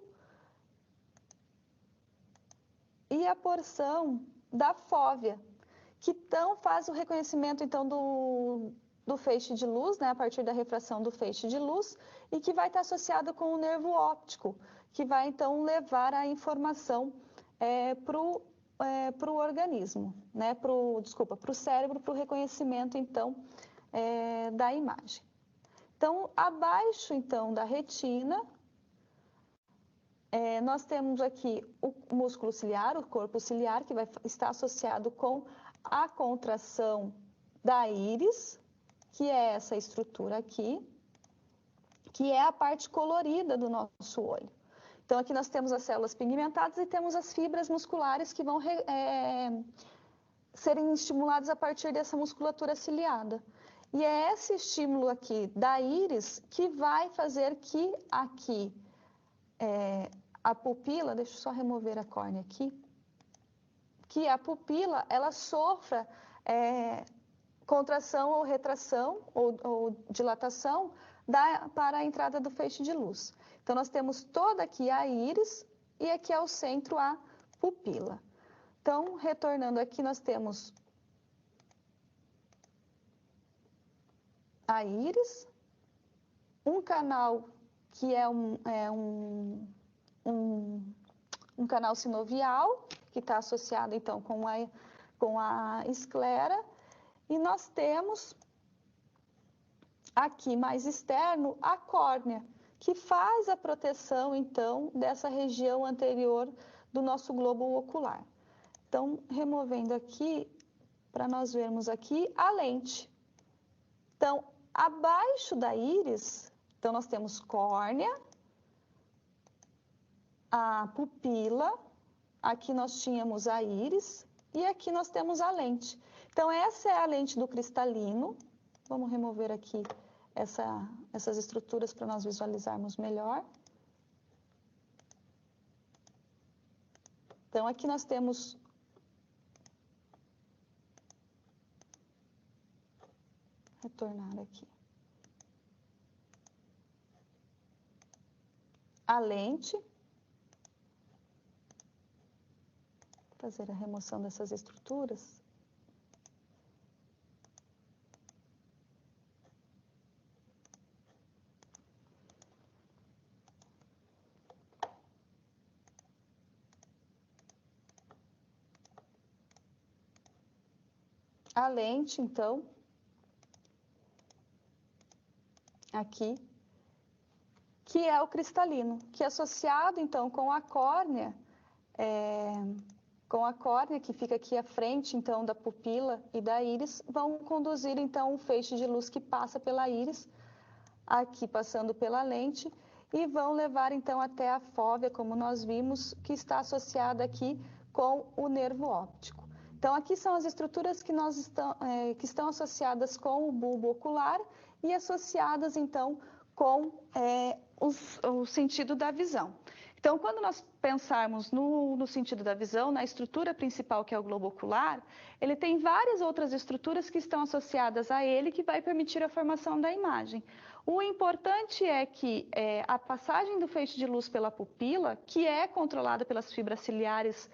e a porção da fóvea, que então faz o reconhecimento então do feixe de luz, né, a partir da refração do feixe de luz, e que vai estar associado com o nervo óptico, que vai então levar a informação para o organismo, né, para o cérebro, para o reconhecimento então da imagem. Então, abaixo então da retina, nós temos aqui o músculo ciliar, o corpo ciliar, que vai estar associado com a contração da íris, que é essa estrutura aqui, que é a parte colorida do nosso olho. Então, aqui nós temos as células pigmentadas e temos as fibras musculares que vão serem estimuladas a partir dessa musculatura ciliada. E é esse estímulo aqui da íris que vai fazer que aqui a pupila, deixa eu só remover a córnea aqui, que a pupila, ela sofra contração ou retração ou dilatação para a entrada do feixe de luz. Então, nós temos toda aqui a íris e aqui ao centro a pupila. Então, retornando aqui, nós temos a íris, um canal que é um canal sinovial, que está associado então com a esclera, e nós temos aqui mais externo a córnea, que faz a proteção então dessa região anterior do nosso globo ocular. Então, removendo aqui, para nós vermos aqui a lente. Então, abaixo da íris, então nós temos córnea, a pupila, aqui nós tínhamos a íris e aqui nós temos a lente. Então, essa é a lente do cristalino. Vamos remover aqui essas estruturas para nós visualizarmos melhor. Então, aqui nós temos retornar aqui. A lente, fazer a remoção dessas estruturas. A lente, então, aqui, que é o cristalino, que é associado, então, com a córnea, que fica aqui à frente, então, da pupila e da íris, vão conduzir, então, um feixe de luz que passa pela íris, aqui passando pela lente, e vão levar, então, até a fóvea, como nós vimos, que está associada aqui com o nervo óptico. Então, aqui são as estruturas que estão associadas com o bulbo ocular e associadas, então, com o sentido da visão. Então, quando nós pensarmos no sentido da visão, na estrutura principal, que é o globo ocular, ele tem várias outras estruturas que estão associadas a ele, que vai permitir a formação da imagem. O importante é que a passagem do feixe de luz pela pupila, que é controlada pelas fibras ciliares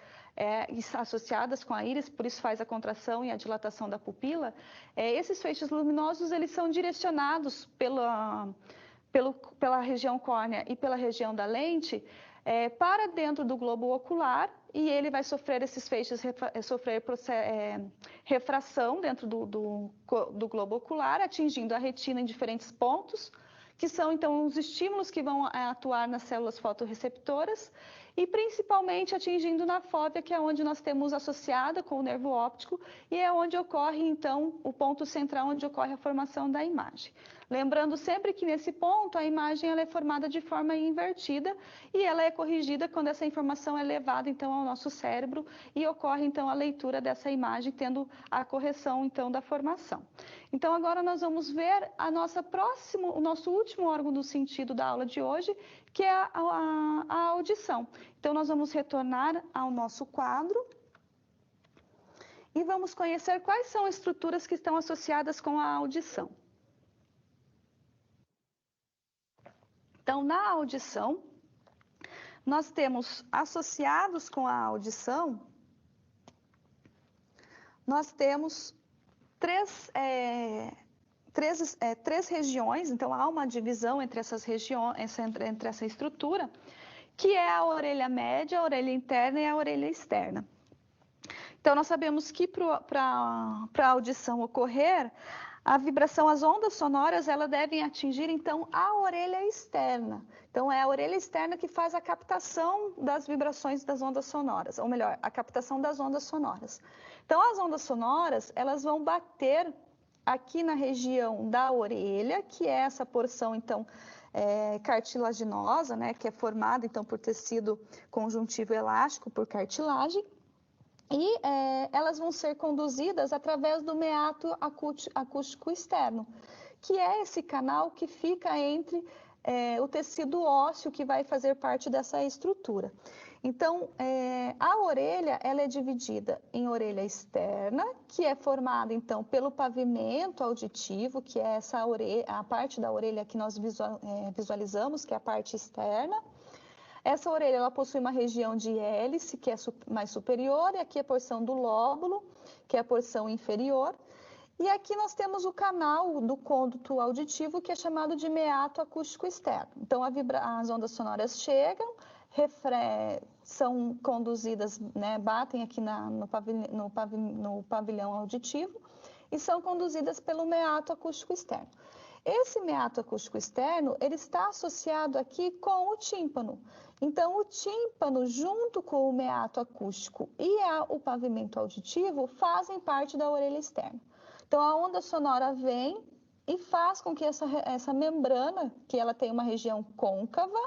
associadas com a íris, por isso faz a contração e a dilatação da pupila, esses feixes luminosos eles são direcionados pela região córnea e pela região da lente para dentro do globo ocular, e ele vai sofrer esses feixes, refração dentro do globo ocular, atingindo a retina em diferentes pontos, que são então os estímulos que vão atuar nas células fotorreceptoras e principalmente atingindo na fóvea, que é onde nós temos associada com o nervo óptico e é onde ocorre então o ponto central onde ocorre a formação da imagem. Lembrando sempre que nesse ponto a imagem ela é formada de forma invertida e ela é corrigida quando essa informação é levada então ao nosso cérebro e ocorre então a leitura dessa imagem tendo a correção então da formação. Então agora nós vamos ver o nosso último órgão do sentido da aula de hoje, que é a audição. Então nós vamos retornar ao nosso quadro e vamos conhecer quais são as estruturas que estão associadas com a audição. Então, na audição, nós temos associados com a audição, nós temos três regiões, então há uma divisão entre essas regiões, entre essa estrutura, que é a orelha média, a orelha interna e a orelha externa. Então, nós sabemos que para a audição ocorrer, a vibração, as ondas sonoras, elas devem atingir, então, a orelha externa. Então, é a orelha externa que faz a captação das vibrações das ondas sonoras, ou melhor, a captação das ondas sonoras. Então, as ondas sonoras, elas vão bater aqui na região da orelha, que é essa porção, então, cartilaginosa, né, que é formada, então, por tecido conjuntivo elástico, por cartilagem, e elas vão ser conduzidas através do meato acústico externo, que é esse canal que fica entre o tecido ósseo que vai fazer parte dessa estrutura. Então, a orelha ela é dividida em orelha externa, que é formada então pelo pavimento auditivo, que é a parte da orelha que nós visualizamos, que é a parte externa. Essa orelha ela possui uma região de hélice, que é mais superior, e aqui a porção do lóbulo, que é a porção inferior. E aqui nós temos o canal do cônduto auditivo, que é chamado de meato acústico externo. Então, as ondas sonoras chegam, são conduzidas, né, batem aqui no pavilhão auditivo e são conduzidas pelo meato acústico externo. Esse meato acústico externo, ele está associado aqui com o tímpano. Então, o tímpano, junto com o meato acústico e o pavimento auditivo, fazem parte da orelha externa. Então, a onda sonora vem e faz com que essa membrana, que ela tem uma região côncava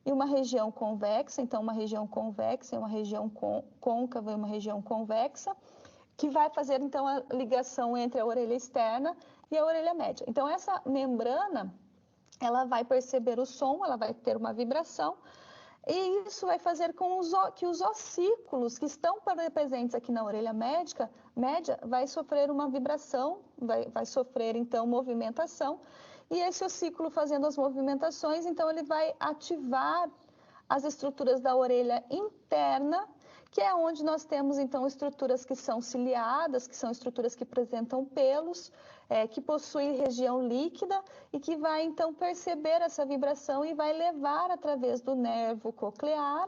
e uma região convexa, então uma região convexa e uma região côncava e uma região convexa, que vai fazer, então, a ligação entre a orelha externa e a orelha média. Então, essa membrana, ela vai perceber o som, ela vai ter uma vibração, E isso vai fazer com que os ossículos que estão presentes aqui na orelha média vai sofrer uma vibração, vai sofrer então movimentação, e esse ossículo fazendo as movimentações, então ele vai ativar as estruturas da orelha interna, que é onde nós temos então estruturas que são ciliadas, que são estruturas que apresentam pelos, que possuem região líquida e que vai então perceber essa vibração e vai levar através do nervo coclear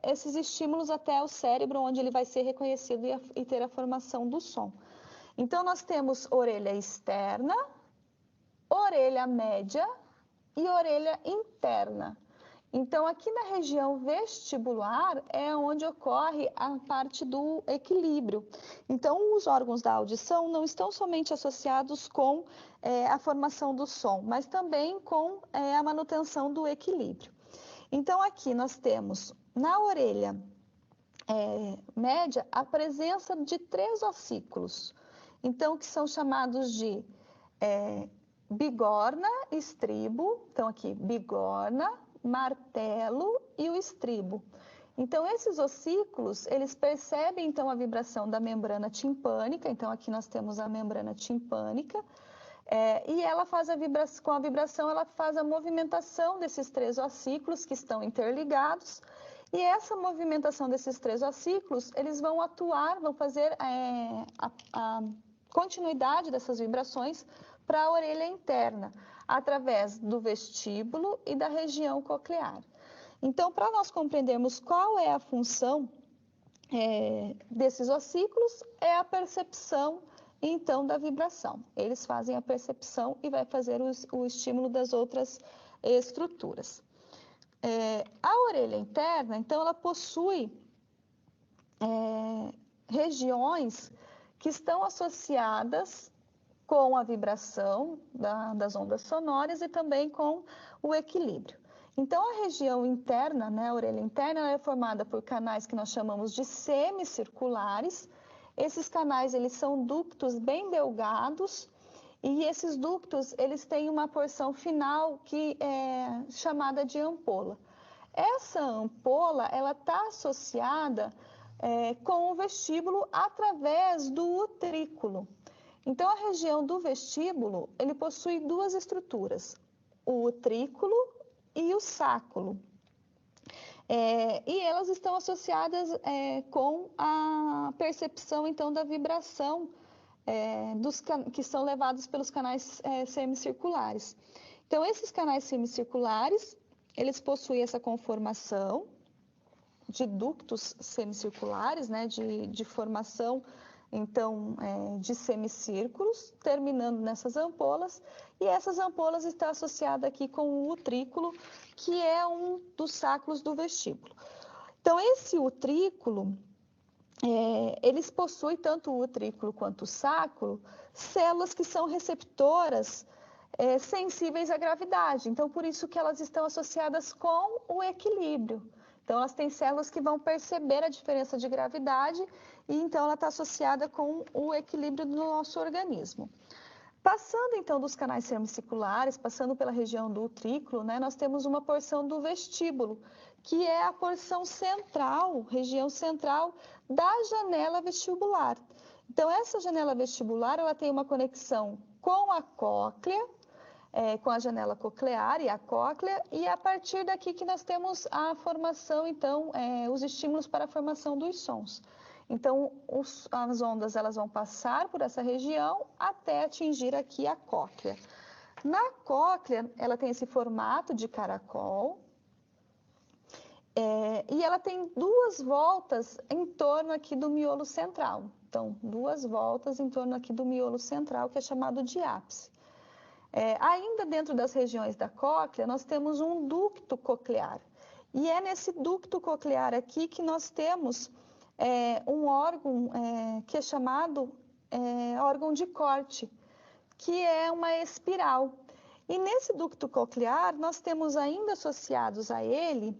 esses estímulos até o cérebro, onde ele vai ser reconhecido e ter a formação do som. Então nós temos orelha externa, orelha média e orelha interna. Então, aqui na região vestibular é onde ocorre a parte do equilíbrio. Então, os órgãos da audição não estão somente associados com a formação do som, mas também com a manutenção do equilíbrio. Então, aqui nós temos na orelha média a presença de 3 ossículos, então, que são chamados de bigorna, estribo. Então, aqui, bigorna, martelo e o estribo. Então, esses ossículos, eles percebem, então, a vibração da membrana timpânica. Então, aqui nós temos a membrana timpânica. E ela faz com a vibração, ela faz a movimentação desses 3 ossículos que estão interligados. E essa movimentação desses 3 ossículos, eles vão atuar, vão fazer a continuidade dessas vibrações para a orelha interna, através do vestíbulo e da região coclear. Então, para nós compreendermos qual é a função desses ossículos, é a percepção, então, da vibração. Eles fazem a percepção e vai fazer o estímulo das outras estruturas. A orelha interna, então, ela possui regiões que estão associadas com a vibração das ondas sonoras e também com o equilíbrio. Então, a região interna, né, a orelha interna, ela é formada por canais que nós chamamos de semicirculares. Esses canais, eles são ductos bem delgados, e esses ductos, eles têm uma porção final que é chamada de ampola. Essa ampola, ela está associada com o vestíbulo através do utrículo. Então, a região do vestíbulo, ele possui 2 estruturas, o utrículo e o sáculo. E elas estão associadas com a percepção, então, da vibração que são levados pelos canais semicirculares. Então, esses canais semicirculares, eles possuem essa conformação de ductos semicirculares, né, de formação, então, de semicírculos, terminando nessas ampolas, e essas ampolas estão associadas aqui com o utrículo, que é um dos sáculos do vestíbulo. Então, esse utrículo, eles possuem, tanto o utrículo quanto o sáculo, células que são receptoras sensíveis à gravidade. Então, por isso que elas estão associadas com o equilíbrio. Então, elas têm células que vão perceber a diferença de gravidade e, então, ela está associada com o equilíbrio do nosso organismo. Passando, então, dos canais semicirculares, passando pela região do utrículo, né, nós temos uma porção do vestíbulo, que é a porção central, região central da janela vestibular. Então, essa janela vestibular, ela tem uma conexão com a cóclea, com a janela coclear e a cóclea, e é a partir daqui que nós temos a formação, então, os estímulos para a formação dos sons. Então, as ondas elas vão passar por essa região até atingir aqui a cóclea. Na cóclea, ela tem esse formato de caracol, e ela tem 2 voltas em torno aqui do miolo central. Então, 2 voltas em torno aqui do miolo central, que é chamado de ápice. Ainda dentro das regiões da cóclea, nós temos um ducto coclear. E é nesse ducto coclear aqui que nós temos um órgão que é chamado órgão de corte, que é uma espiral. E nesse ducto coclear, nós temos ainda associados a ele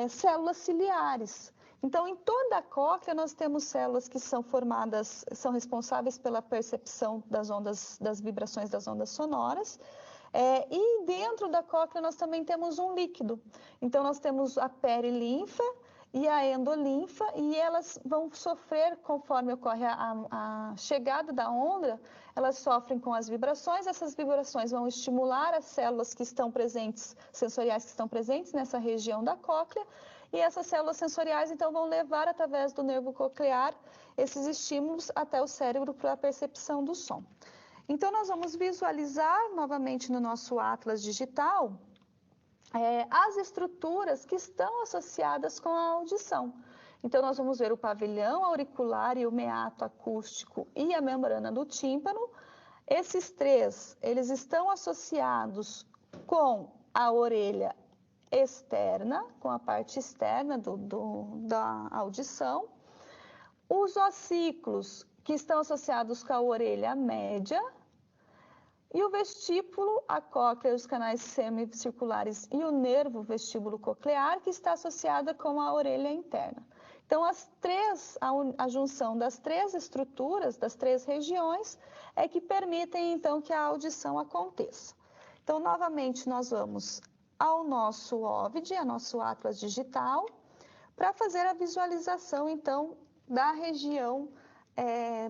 células ciliares. Então, em toda a cóclea, nós temos células que são formadas, são responsáveis pela percepção das ondas, das vibrações das ondas sonoras. E dentro da cóclea nós também temos um líquido. Então nós temos a perilinfa e a endolinfa, e elas vão sofrer conforme ocorre a chegada da onda, elas sofrem com as vibrações, essas vibrações vão estimular as células que estão presentes, sensoriais que estão presentes nessa região da cóclea, e essas células sensoriais então vão levar através do nervo coclear esses estímulos até o cérebro para a percepção do som. Então nós vamos visualizar novamente no nosso atlas digital as estruturas que estão associadas com a audição. Então, nós vamos ver o pavilhão auricular e o meato acústico e a membrana do tímpano. Esses três, eles estão associados com a orelha externa, com a parte externa da audição. Os ossículos, que estão associados com a orelha média, e o vestíbulo, a cóclea, os canais semicirculares e o nervo vestíbulo coclear, que está associada com a orelha interna. Então, a junção das três estruturas, das três regiões, é que permitem, então, que a audição aconteça. Então, novamente, nós vamos ao nosso OVID, ao nosso Atlas Digital, para fazer a visualização, então, da região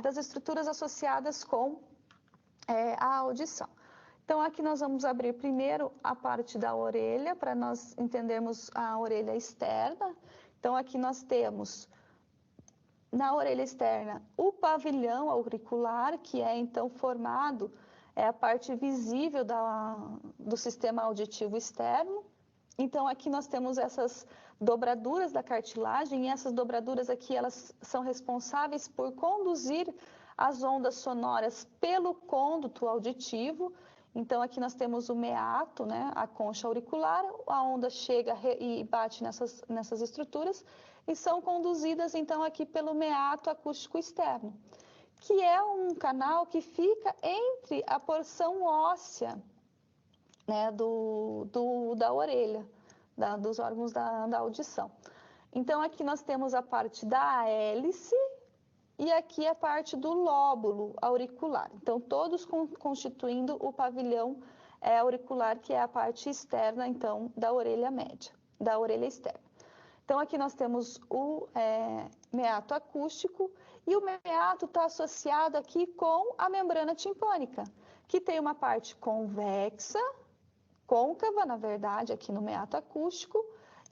das estruturas associadas com a audição. Então, aqui nós vamos abrir primeiro a parte da orelha, para nós entendermos a orelha externa. Então, aqui nós temos, na orelha externa, o pavilhão auricular, que é então formado, é a parte visível do sistema auditivo externo. Então, aqui nós temos essas dobraduras da cartilagem, e essas dobraduras aqui, elas são responsáveis por conduzir as ondas sonoras pelo cônduto auditivo. Então, aqui nós temos o meato, né, a concha auricular, a onda chega e bate nessas estruturas e são conduzidas, então, aqui pelo meato acústico externo, que é um canal que fica entre a porção óssea, né, da orelha, dos órgãos da audição. Então, aqui nós temos a parte da hélice e aqui a parte do lóbulo auricular. Então, todos constituindo o pavilhão auricular, que é a parte externa, então, da orelha média, da orelha externa. Então, aqui nós temos o meato acústico, e o meato está associado aqui com a membrana timpânica, que tem uma parte convexa, côncava, na verdade, aqui no meato acústico,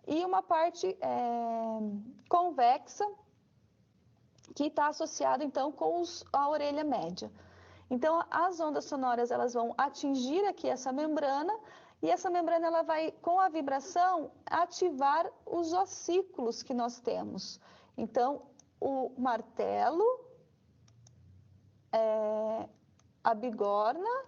e uma parte convexa, que está associado, então, com a orelha média. Então, as ondas sonoras, elas vão atingir aqui essa membrana, e essa membrana, ela vai, com a vibração, ativar os ossículos que nós temos. Então, o martelo, a bigorna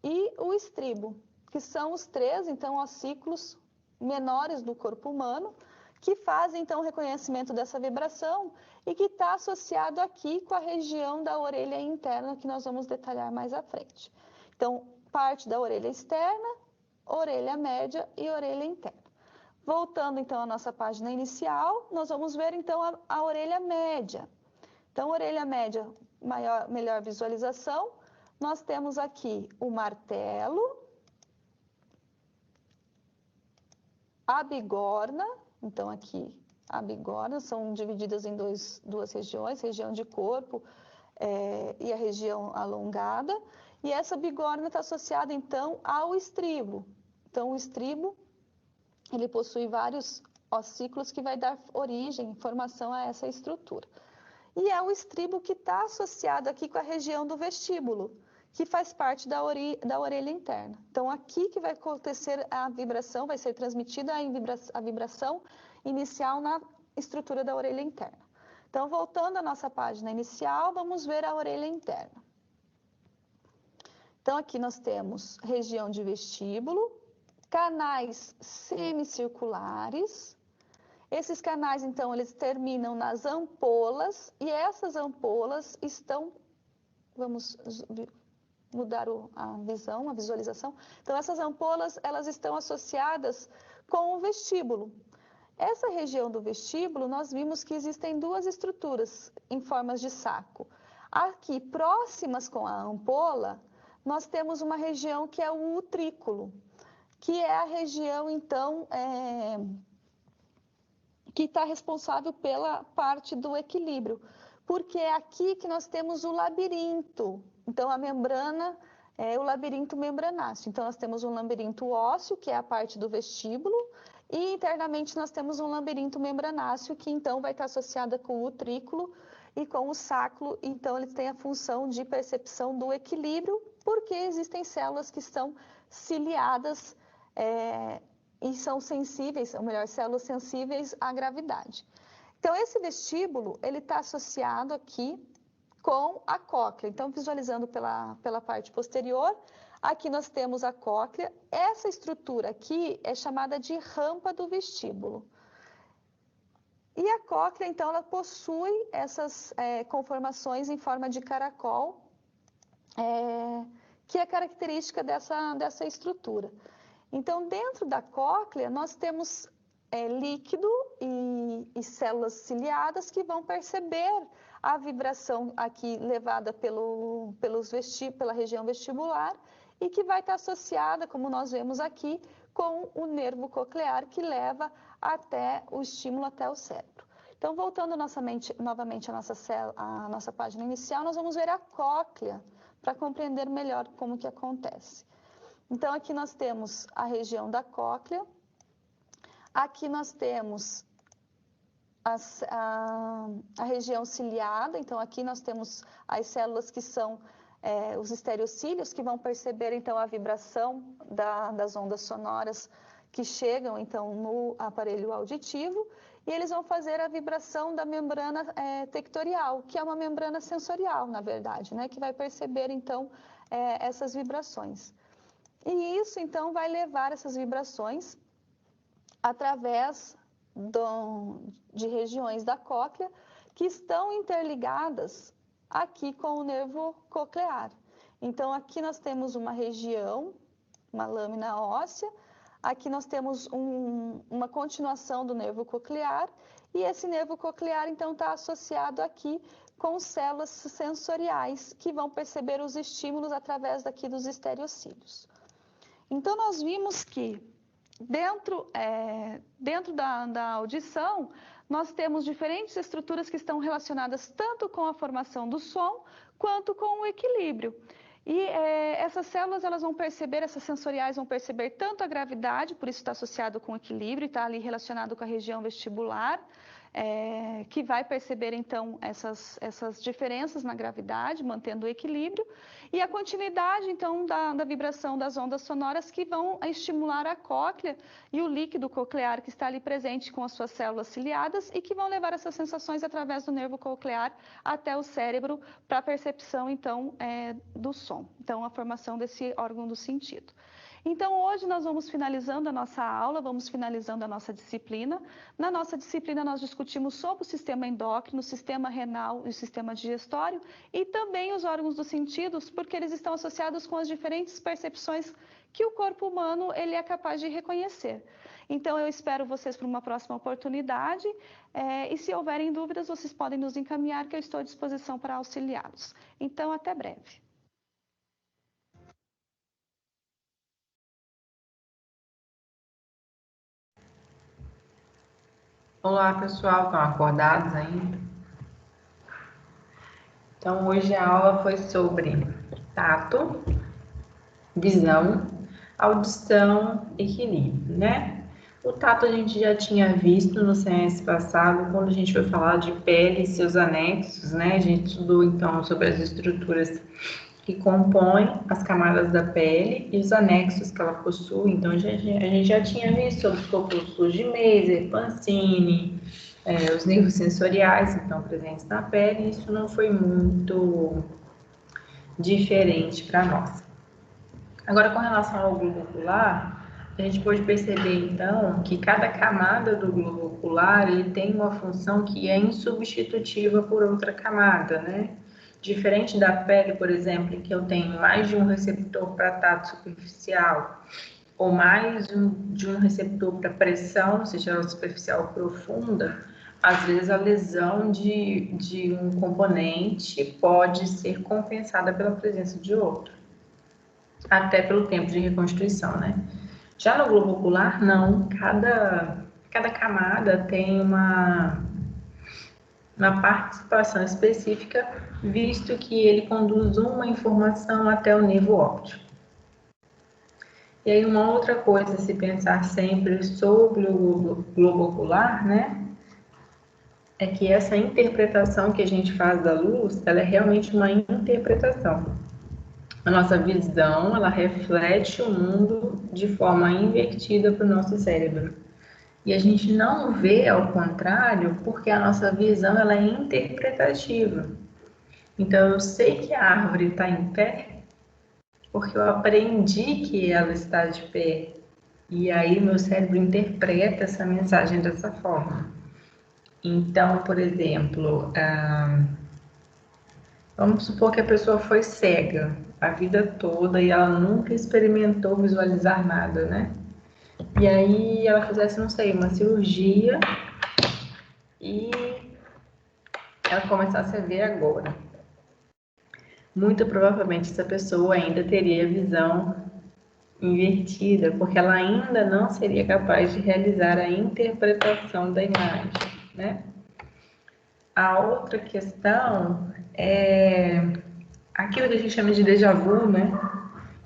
e o estribo, que são os três, então, ossículos menores do corpo humano, que fazem, então, o reconhecimento dessa vibração e que está associado aqui com a região da orelha interna, que nós vamos detalhar mais à frente. Então, parte da orelha externa, orelha média e orelha interna. Voltando, então, à nossa página inicial, nós vamos ver, então, a orelha média. Então, orelha média, melhor visualização, nós temos aqui o martelo, a bigorna. Então, aqui, a bigorna, são divididas em duas regiões, região de corpo e a região alongada. E essa bigorna está associada, então, ao estribo. Então, o estribo, ele possui vários ossículos que vai dar origem, formação a essa estrutura. E é o estribo que está associado aqui com a região do vestíbulo, que faz parte da orelha interna. Então, aqui que vai acontecer a vibração, vai ser transmitida a vibração inicial na estrutura da orelha interna. Então, voltando à nossa página inicial, vamos ver a orelha interna. Então, aqui nós temos região de vestíbulo, canais semicirculares. Esses canais, então, eles terminam nas ampolas, e essas ampolas estão, vamos mudar a visão, a visualização. Então, essas ampolas, elas estão associadas com o vestíbulo. Essa região do vestíbulo, nós vimos que existem duas estruturas em formas de saco. Aqui, próximas com a ampola, nós temos uma região que é o utrículo, que é a região, então, que está responsável pela parte do equilíbrio, porque é aqui que nós temos o labirinto. Então, a membrana é o labirinto membranáceo. Então, nós temos um labirinto ósseo, que é a parte do vestíbulo, e internamente nós temos um labirinto membranáceo, que então vai estar associada com o utrículo e com o sacro. Então, eles têm a função de percepção do equilíbrio, porque existem células que são ciliadas e são sensíveis, ou melhor, células sensíveis à gravidade. Então, esse vestíbulo, ele está associado aqui com a cóclea. Então, visualizando pela parte posterior, aqui nós temos a cóclea. Essa estrutura aqui é chamada de rampa do vestíbulo. E a cóclea, então, ela possui essas conformações em forma de caracol, que é característica dessa estrutura. Então, dentro da cóclea, nós temos líquido e células ciliadas que vão perceber a vibração aqui levada pela região vestibular e que vai estar associada, como nós vemos aqui, com o nervo coclear que leva até o estímulo até o cérebro. Então, voltando novamente à nossa página inicial, nós vamos ver a cóclea para compreender melhor como que acontece. Então, aqui nós temos a região da cóclea, aqui nós temos a região ciliada, então aqui nós temos as células que são os estereocílios, que vão perceber então a vibração das ondas sonoras que chegam então no aparelho auditivo, e eles vão fazer a vibração da membrana tectorial, que é uma membrana sensorial, na verdade, né, que vai perceber então essas vibrações. E isso, então, vai levar essas vibrações através de regiões da cóclea que estão interligadas aqui com o nervo coclear. Então, aqui nós temos uma região, uma lâmina óssea, aqui nós temos uma continuação do nervo coclear, e esse nervo coclear, então, está associado aqui com células sensoriais que vão perceber os estímulos através daqui dos estereocílios. Então, nós vimos que dentro da audição, nós temos diferentes estruturas que estão relacionadas tanto com a formação do som, quanto com o equilíbrio. E essas células, elas vão perceber, essas sensoriais vão perceber tanto a gravidade, por isso está associado com o equilíbrio, está ali relacionado com a região vestibular, que vai perceber, então, essas diferenças na gravidade, mantendo o equilíbrio, e a continuidade, então, da vibração das ondas sonoras que vão estimular a cóclea e o líquido coclear que está ali presente com as suas células ciliadas e que vão levar essas sensações através do nervo coclear até o cérebro para a percepção, então, do som. Então, a formação desse órgão do sentido. Então, hoje nós vamos finalizando a nossa aula, vamos finalizando a nossa disciplina. Na nossa disciplina, nós discutimos sobre o sistema endócrino, o sistema renal e o sistema digestório e também os órgãos dos sentidos, porque eles estão associados com as diferentes percepções que o corpo humano ele é capaz de reconhecer. Então, eu espero vocês para uma próxima oportunidade e se houverem dúvidas, vocês podem nos encaminhar, que eu estou à disposição para auxiliá-los. Então, até breve. Olá, pessoal, estão acordados ainda? Então, hoje a aula foi sobre tato, visão, audição, equilíbrio, né? O tato a gente já tinha visto no semestre passado, quando a gente foi falar de pele e seus anexos, né? A gente estudou, então, sobre as estruturas que compõem as camadas da pele e os anexos que ela possui. Então, a gente já tinha visto sobre os compostos de Maser, Pancini, os nervos sensoriais que estão presentes na pele, e isso não foi muito diferente para nós. Agora, com relação ao globo ocular, a gente pode perceber, então, que cada camada do globo ocular ele tem uma função que é insubstitutiva por outra camada, né? Diferente da pele, por exemplo, que eu tenho mais de um receptor para tato superficial ou mais de um receptor para pressão, seja ela superficial ou profunda, às vezes a lesão de um componente pode ser compensada pela presença de outro. até pelo tempo de reconstituição, né? Já no globo ocular, não. Cada camada tem uma participação específica, visto que ele conduz uma informação até o nervo óptico. E aí uma outra coisa, se pensar sempre sobre o globo ocular, né? É que essa interpretação que a gente faz da luz, ela é realmente uma interpretação. A nossa visão, ela reflete o mundo de forma invertida para o nosso cérebro. E a gente não vê ao contrário, porque a nossa visão, ela é interpretativa. Então, eu sei que a árvore está em pé, porque eu aprendi que ela está de pé. E aí, meu cérebro interpreta essa mensagem dessa forma. Então, por exemplo, vamos supor que a pessoa foi cega a vida toda e ela nunca experimentou visualizar nada, né? E aí ela fizesse, não sei, uma cirurgia e ela começasse a ver agora. Muito provavelmente essa pessoa ainda teria visão invertida, porque ela ainda não seria capaz de realizar a interpretação da imagem, né? A outra questão é aquilo que a gente chama de déjà vu, né?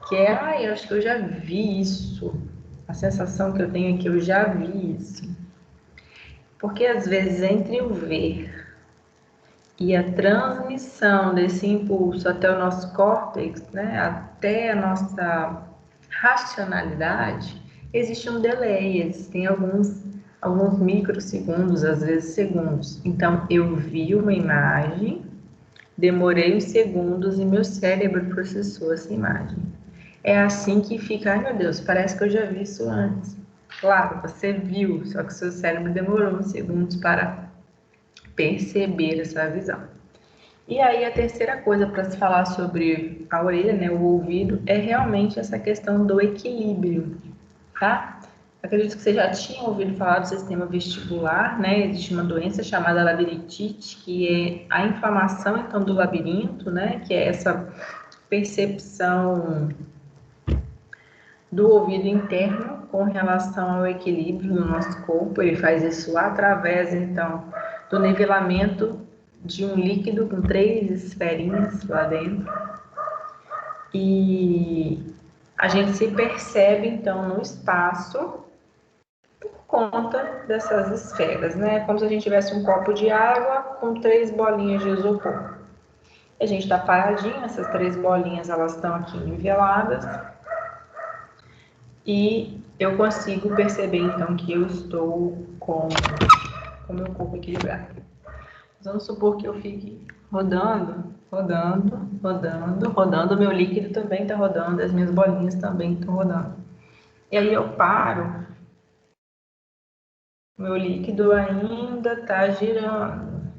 Que é, eu acho que eu já vi isso. A sensação que eu tenho é que eu já vi isso. Porque às vezes entre o ver e a transmissão desse impulso até o nosso córtex, né, até a nossa racionalidade, existe um delay, existem alguns microsegundos, às vezes segundos. Então, eu vi uma imagem, demorei uns segundos e meu cérebro processou essa imagem. É assim que fica, ai meu Deus, parece que eu já vi isso antes. Claro, você viu, só que o seu cérebro demorou uns segundos para perceber essa visão. E aí a terceira coisa para se falar sobre a orelha, né, o ouvido, é realmente essa questão do equilíbrio, tá? Acredito que você já tinha ouvido falar do sistema vestibular, né? Existe uma doença chamada labirintite, que é a inflamação então do labirinto, né? Que é essa percepção do ouvido interno com relação ao equilíbrio do nosso corpo. Ele faz isso através então do nivelamento de um líquido com 3 esferinhas lá dentro. E a gente se percebe então no espaço por conta dessas esferas, né? Como se a gente tivesse um copo de água com 3 bolinhas de isopor. A gente está paradinho, essas 3 bolinhas elas estão aqui niveladas e eu consigo perceber então que eu estou com o meu corpo equilibrado. Vamos supor que eu fique rodando, o meu líquido também está rodando, as minhas bolinhas também estão rodando. E aí eu paro, meu líquido ainda está girando.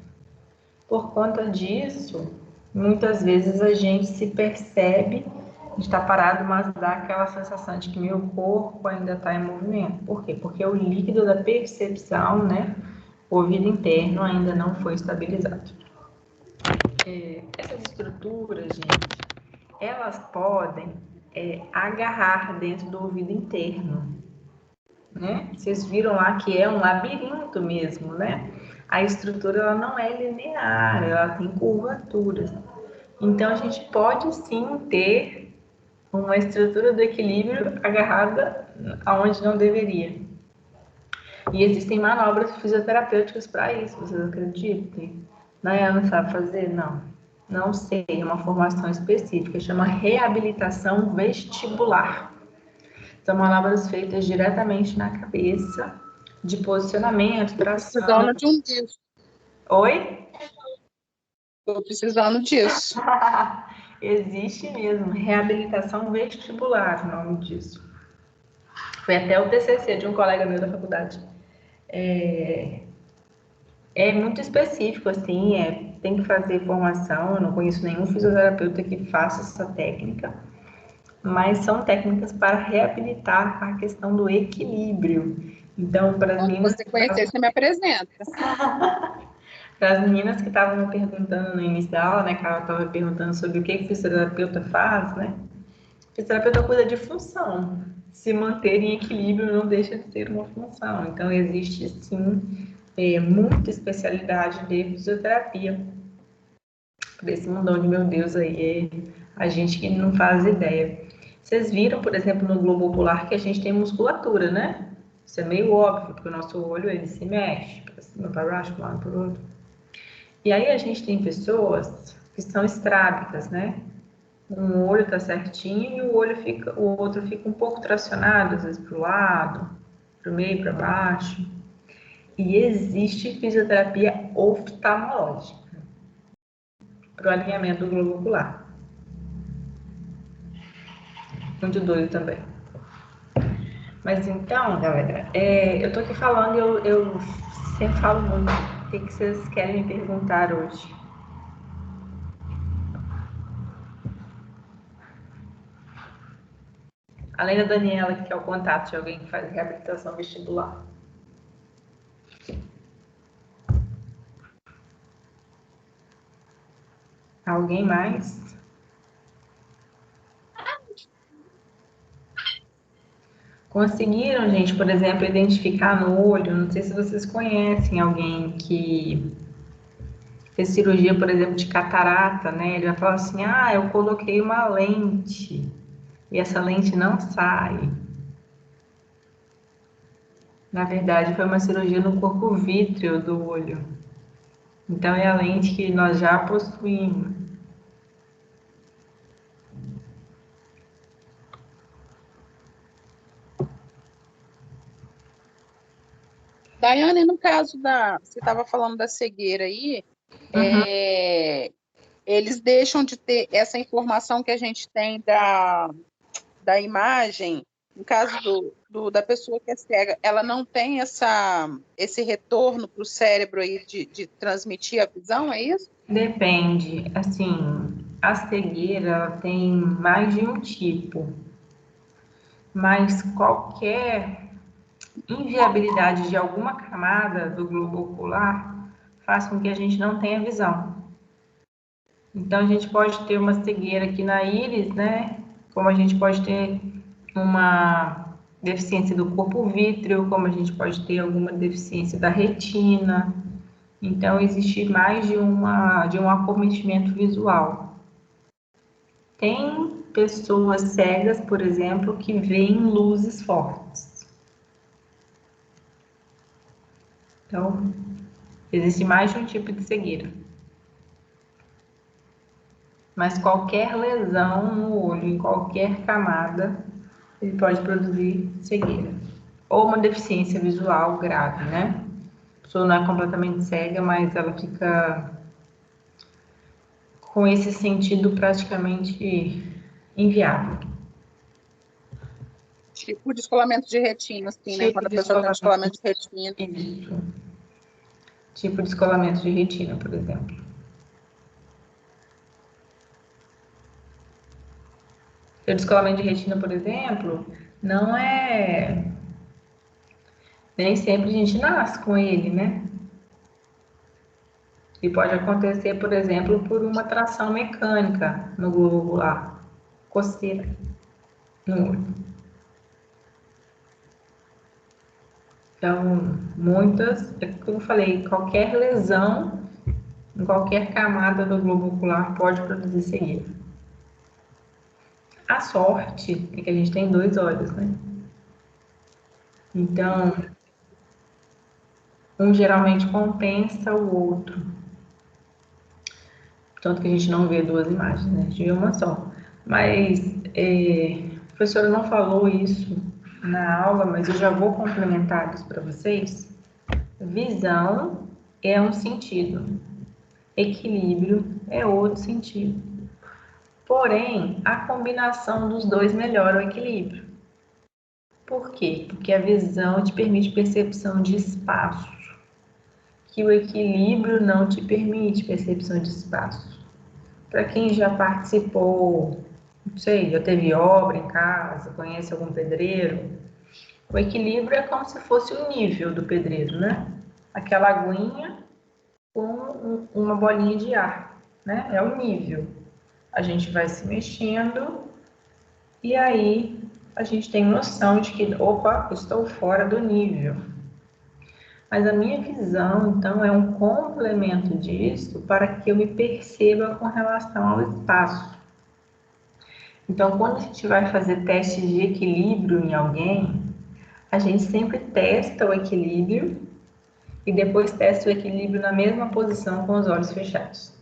Por conta disso, muitas vezes a gente se percebe, a gente está parado, mas dá aquela sensação de que meu corpo ainda está em movimento. Por quê? Porque o líquido da percepção, né, o ouvido interno ainda não foi estabilizado. Essas estruturas, gente, elas podem agarrar dentro do ouvido interno, né? Vocês viram lá que é um labirinto mesmo, né? A estrutura ela não é linear, ela tem curvaturas. Então a gente pode sim ter uma estrutura do equilíbrio agarrada aonde não deveria. E existem manobras fisioterapêuticas para isso, vocês acreditam? Nayana sabe fazer? Não. Não sei, é uma formação específica, chama reabilitação vestibular. São manobras feitas diretamente na cabeça, de posicionamento, tração. Estou precisando de um disso. Oi? Estou precisando disso. Existe mesmo, reabilitação vestibular, o nome disso. Foi até o TCC de um colega meu da faculdade. É muito específico, assim, tem que fazer formação. Eu não conheço nenhum fisioterapeuta que faça essa técnica, mas são técnicas para reabilitar a questão do equilíbrio. Então, para as Quando meninas, você conhecer, você me apresenta. para as meninas que estavam me perguntando no início da aula, né, que ela estava perguntando sobre o que o fisioterapeuta faz, né? O fisioterapeuta cuida de função. Se manter em equilíbrio não deixa de ser uma função. Então, existe, sim, muita especialidade de fisioterapia. Por esse mundão de meu Deus aí, a gente que não faz ideia. Vocês viram, por exemplo, no globo ocular que a gente tem musculatura, né? Isso é meio óbvio, porque o nosso olho ele se mexe para cima, para baixo, para um lado, para o outro. E aí a gente tem pessoas que são estrábicas, né? Um olho tá certinho e o outro fica um pouco tracionado, às vezes para o lado, para o meio, para baixo. E existe fisioterapia oftalmológica para o alinhamento do globo ocular. Muito doido também. Mas então, galera, eu tô aqui falando, eu sempre falo muito. O que vocês querem me perguntar hoje? Além da Daniela, que é o contato de alguém que faz reabilitação vestibular. Alguém mais? Conseguiram, gente, por exemplo, identificar no olho? Não sei se vocês conhecem alguém que fez cirurgia, por exemplo, de catarata, né? Ele vai falar assim: ah, eu coloquei uma lente e essa lente não sai. Na verdade, foi uma cirurgia no corpo vítreo do olho. Então, é a lente que nós já possuímos. Daiane, no caso você estava falando da cegueira aí, eles deixam de ter essa informação que a gente tem da imagem, no caso da pessoa que é cega, ela não tem esse retorno para o cérebro aí de transmitir a visão, é isso? Depende. Assim, a cegueira ela tem mais de um tipo, mas qualquer inviabilidade de alguma camada do globo ocular faz com que a gente não tenha visão. Então, a gente pode ter uma cegueira aqui na íris, né? Como a gente pode ter uma deficiência do corpo vítreo, como a gente pode ter alguma deficiência da retina. Então, existe mais de um acometimento visual. Tem pessoas cegas, por exemplo, que veem luzes fortes. Então, existe mais de um tipo de cegueira. Mas qualquer lesão no olho, em qualquer camada, ele pode produzir cegueira. Ou uma deficiência visual grave, né? A pessoa não é completamente cega, mas ela fica com esse sentido praticamente inviável. Tipo descolamento de retina, assim, né? Tipo Quando a de pessoa tem descolamento de retina. Isso. Tipo de descolamento de retina, por exemplo. O descolamento de retina, por exemplo, não é... Nem sempre a gente nasce com ele, né? E pode acontecer, por exemplo, por uma tração mecânica no globo ocular, coceira no olho. Então, muitas, é como eu falei, qualquer lesão em qualquer camada do globo ocular pode produzir cegueira. A sorte é que a gente tem dois olhos, né? Então, um geralmente compensa o outro. Tanto que a gente não vê duas imagens, né? A gente vê uma só. Mas a professora não falou isso na aula, mas eu já vou complementar isso para vocês. Visão é um sentido, equilíbrio é outro sentido. Porém, a combinação dos dois melhora o equilíbrio. Por quê? Porque a visão te permite percepção de espaço, que o equilíbrio não te permite percepção de espaço. Para quem já participou, não sei, já teve obra em casa, conhece algum pedreiro, o equilíbrio é como se fosse o nível do pedreiro, né? Aquela aguinha com uma bolinha de ar, né? É o nível. A gente vai se mexendo E aí a gente tem noção de que, opa, estou fora do nível. Mas a minha visão, então, é um complemento disso para que eu me perceba com relação ao espaço. Então, quando a gente vai fazer testes de equilíbrio em alguém, a gente sempre testa o equilíbrio e depois testa o equilíbrio na mesma posição com os olhos fechados.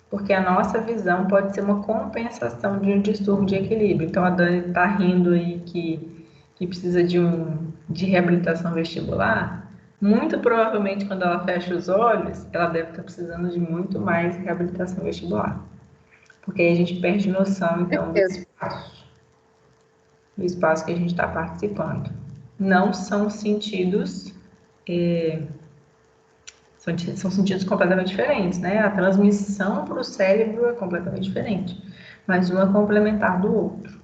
Porque a nossa visão pode ser uma compensação de um distúrbio de equilíbrio. Então, a Dani está rindo aí que precisa de reabilitação vestibular. Muito provavelmente, quando ela fecha os olhos, ela deve estar precisando de muito mais reabilitação vestibular. Porque aí a gente perde noção, então, do espaço que a gente está participando. Não são sentidos, são sentidos completamente diferentes, né? A transmissão para o cérebro é completamente diferente, mas um é complementar do outro.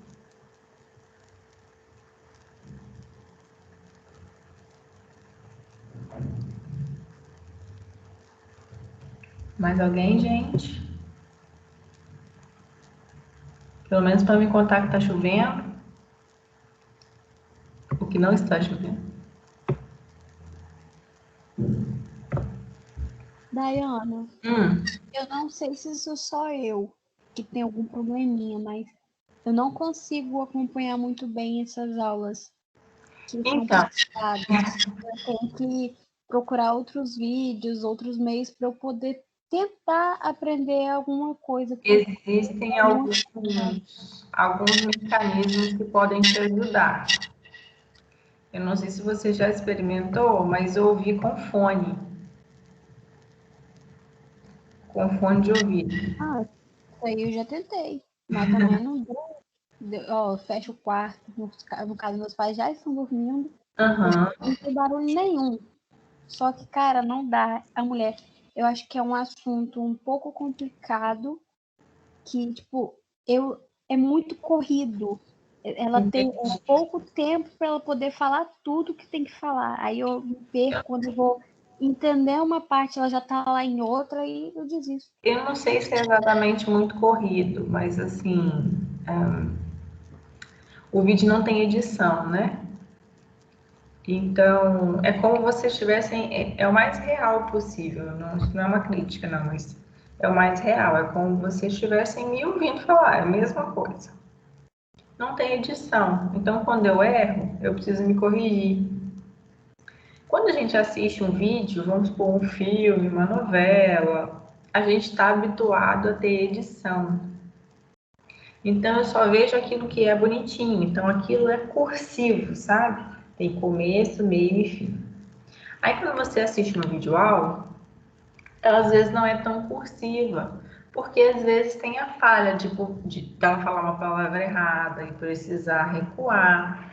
Mais alguém, gente? Pelo menos para me contar que está chovendo, o que não está chovendo. Dayana, eu não sei se sou só eu que tem algum probleminha, mas eu não consigo acompanhar muito bem essas aulas que são passadas. Eu tenho que procurar outros vídeos, outros meios para eu poder tentar aprender alguma coisa. Existem alguns mecanismos que podem te ajudar. Eu não sei se você já experimentou, mas ouvir com fone. Com fone de ouvido. Isso aí eu já tentei, mas também não deu. Ó, fecha o quarto, no caso, meus pais já estão dormindo, não tem barulho nenhum. Só que, cara, não dá. A mulher, eu acho que é um assunto um pouco complicado, que, tipo, é muito corrido. Ela tem pouco tempo para ela poder falar tudo que tem que falar. Aí eu me perco quando eu vou entender uma parte, ela já tá lá em outra e eu desisto. Eu não sei se é exatamente muito corrido, mas assim, o vídeo não tem edição, né? Então, é como você estivesse, é o mais real possível, isso não é uma crítica, não, mas é o mais real, é como você estivesse me ouvindo falar, é a mesma coisa. Não tem edição, então quando eu erro, eu preciso me corrigir. Quando a gente assiste um vídeo, vamos supor um filme, uma novela, a gente está habituado a ter edição. Então eu só vejo aquilo que é bonitinho, então aquilo é cursivo, sabe? Tem começo, meio e fim. Aí quando você assiste uma videoaula, ela às vezes não é tão cursiva, porque às vezes tem a falha de ela falar uma palavra errada e precisar recuar.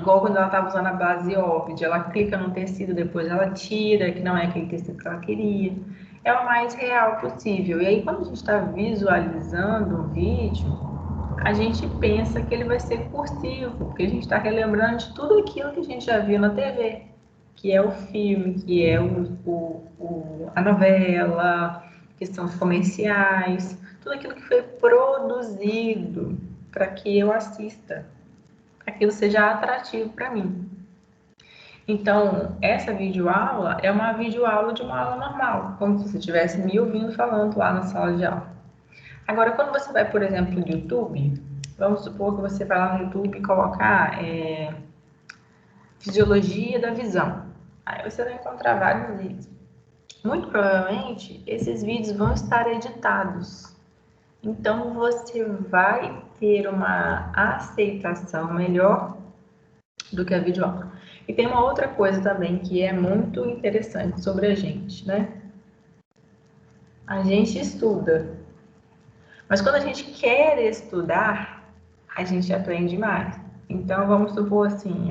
Igual quando ela estava usando a base óbvia, ela clica no tecido, depois ela tira, que não é aquele tecido que ela queria. É o mais real possível. E aí, quando a gente está visualizando um vídeo, a gente pensa que ele vai ser cursivo, porque a gente está relembrando de tudo aquilo que a gente já viu na TV, que é o filme, que é a novela, que são os comerciais, tudo aquilo que foi produzido para que eu assista, para que aquilo seja atrativo para mim. Então, essa videoaula é uma videoaula de uma aula normal, como se você estivesse me ouvindo falando lá na sala de aula. Agora, quando você vai, por exemplo, no YouTube, vamos supor que você vai lá no YouTube e colocar fisiologia da visão. Aí você vai encontrar vários vídeos. Muito provavelmente, esses vídeos vão estar editados. Então, você vai ter uma aceitação melhor do que a videoaula. E tem uma outra coisa também que é muito interessante sobre a gente, né? A gente estuda, mas quando a gente quer estudar, a gente aprende mais. Então, vamos supor assim,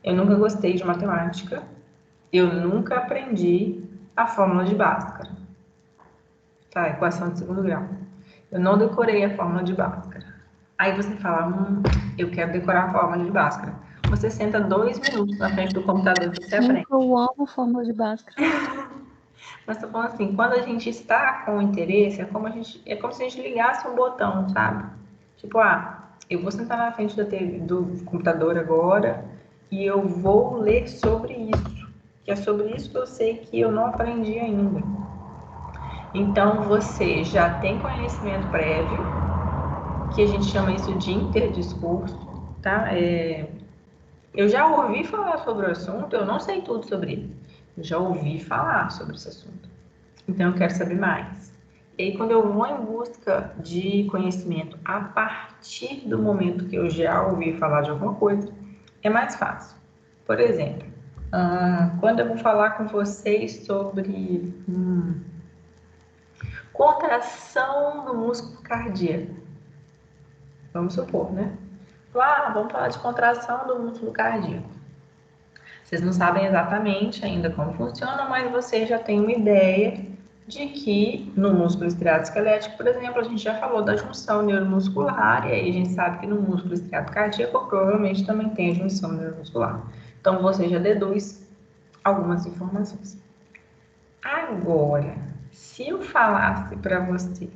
eu nunca gostei de matemática, eu nunca aprendi a fórmula de Bhaskara, tá? Equação de segundo grau. Eu não decorei a fórmula de Bhaskara. Aí você fala, eu quero decorar a fórmula de Bhaskara. Você senta 2 minutos na frente do computador e você aprende. Eu amo fórmula de Bhaskara. Mas tô falando assim, quando a gente está com interesse, é como se a gente ligasse um botão, sabe? Tipo, eu vou sentar na frente do computador agora e eu vou ler sobre isso. Que é sobre isso que eu sei que eu não aprendi ainda. Então, você já tem conhecimento prévio, que a gente chama isso de interdiscurso, tá? Eu já ouvi falar sobre o assunto, eu não sei tudo sobre ele. Eu já ouvi falar sobre esse assunto. Então, eu quero saber mais. E aí, quando eu vou em busca de conhecimento a partir do momento que eu já ouvi falar de alguma coisa, é mais fácil. Por exemplo, quando eu vou falar com vocês sobre contração do músculo cardíaco, vamos supor, né? Vamos falar de contração do músculo cardíaco. Vocês não sabem exatamente ainda como funciona, mas vocês já têm uma ideia de que no músculo estriado esquelético, por exemplo, a gente já falou da junção neuromuscular, e aí a gente sabe que no músculo estriado cardíaco provavelmente também tem a junção neuromuscular. Então você já deduz algumas informações. Agora, se eu falasse para você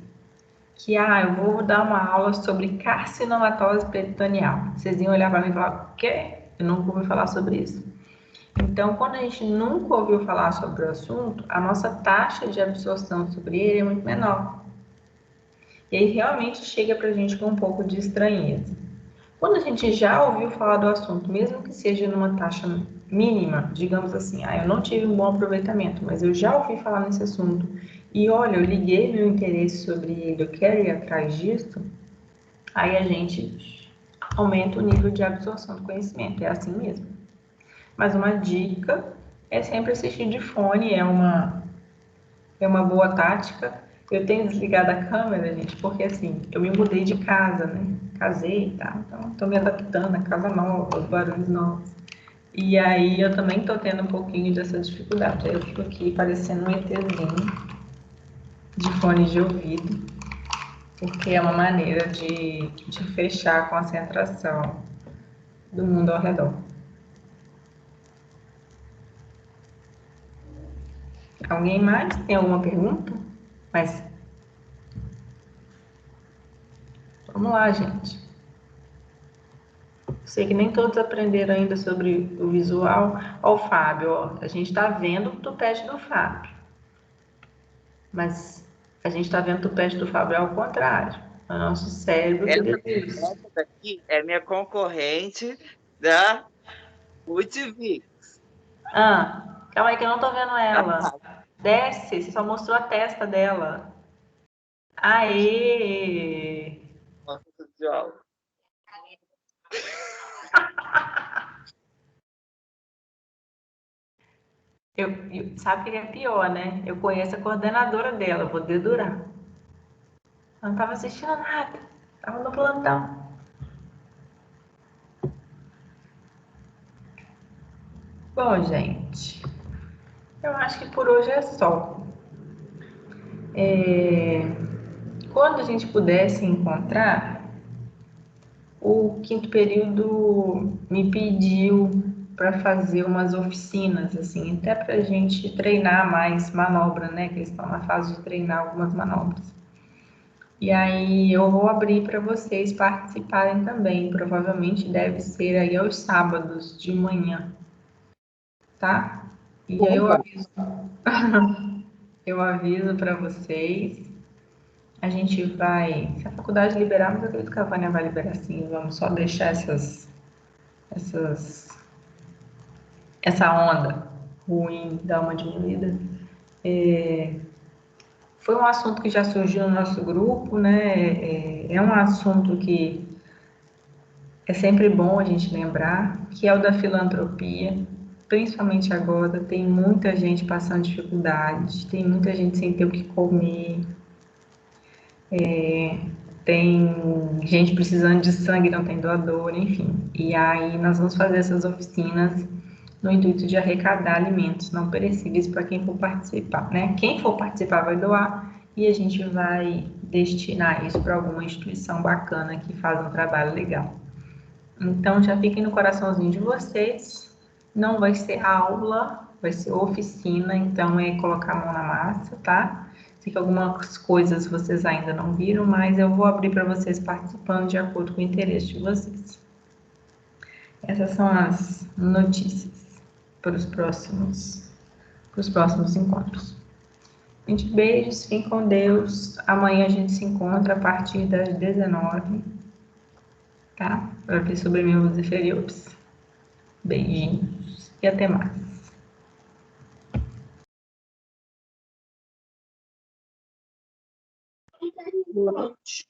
que eu vou dar uma aula sobre carcinomatose peritoneal, vocês iam olhar para mim e falar, o quê? Eu nunca ouvi falar sobre isso. Então, quando a gente nunca ouviu falar sobre o assunto, a nossa taxa de absorção sobre ele é muito menor. E aí realmente chega para a gente com um pouco de estranheza. Quando a gente já ouviu falar do assunto, mesmo que seja numa taxa mínima, digamos assim, eu não tive um bom aproveitamento, mas eu já ouvi falar nesse assunto, e olha, eu liguei meu interesse sobre ele, eu quero ir atrás disso, aí a gente aumenta o nível de absorção do conhecimento, é assim mesmo. Mas uma dica é sempre assistir de fone, é uma boa tática. Eu tenho desligado a câmera, gente, porque assim, eu me mudei de casa, né? Casei e tal, então estou me adaptando à casa nova, aos barulhos novos. E aí eu também estou tendo um pouquinho dessa dificuldade. Aí eu fico aqui parecendo um ETzinho de fone de ouvido, porque é uma maneira de fechar a concentração do mundo ao redor. Alguém mais tem alguma pergunta? Mas vamos lá, gente. Sei que nem todos aprenderam ainda sobre o visual. Ó, o Fábio, a gente está vendo o tupete do Fábio. Mas a gente está vendo o tupete do Fábio ao contrário. O nosso cérebro que deduz. Essa daqui é minha concorrente da Utivix. Calma aí que eu não tô vendo ela. Desce, você só mostrou a testa dela. Aê! Nossa, de aula. Sabe o que é pior, né? Eu conheço a coordenadora dela, vou dedurar. Ela não estava assistindo nada, estava no plantão. Bom, gente, eu acho que por hoje é só. Quando a gente puder se encontrar, o quinto período me pediu para fazer umas oficinas, assim, até para a gente treinar mais manobra, né? Que eles estão na fase de treinar algumas manobras. E aí eu vou abrir para vocês participarem também. Provavelmente deve ser aí aos sábados de manhã, tá? E aí eu aviso para vocês. A gente vai, se a faculdade liberar, mas eu acredito que a Vânia vai liberar sim. Vamos só deixar essa onda ruim dar uma diminuída. Foi um assunto que já surgiu no nosso grupo, né? É um assunto que é sempre bom a gente lembrar, que é o da filantropia, principalmente agora. Tem muita gente passando dificuldade, tem muita gente sem ter o que comer, tem gente precisando de sangue, não tem doador, enfim. E aí nós vamos fazer essas oficinas no intuito de arrecadar alimentos não perecíveis para quem for participar, né? Quem for participar vai doar e a gente vai destinar isso para alguma instituição bacana que faz um trabalho legal. Então já fiquem no coraçãozinho de vocês, não vai ser aula, vai ser oficina, então é colocar a mão na massa, tá? Sei que algumas coisas vocês ainda não viram, mas eu vou abrir para vocês participando de acordo com o interesse de vocês. Essas são as notícias para os próximos encontros. Gente, beijos, fiquem com Deus. Amanhã a gente se encontra a partir das 19h, tá? Para ver sobre meus inferiores. Beijinhos e até mais. Boa noite.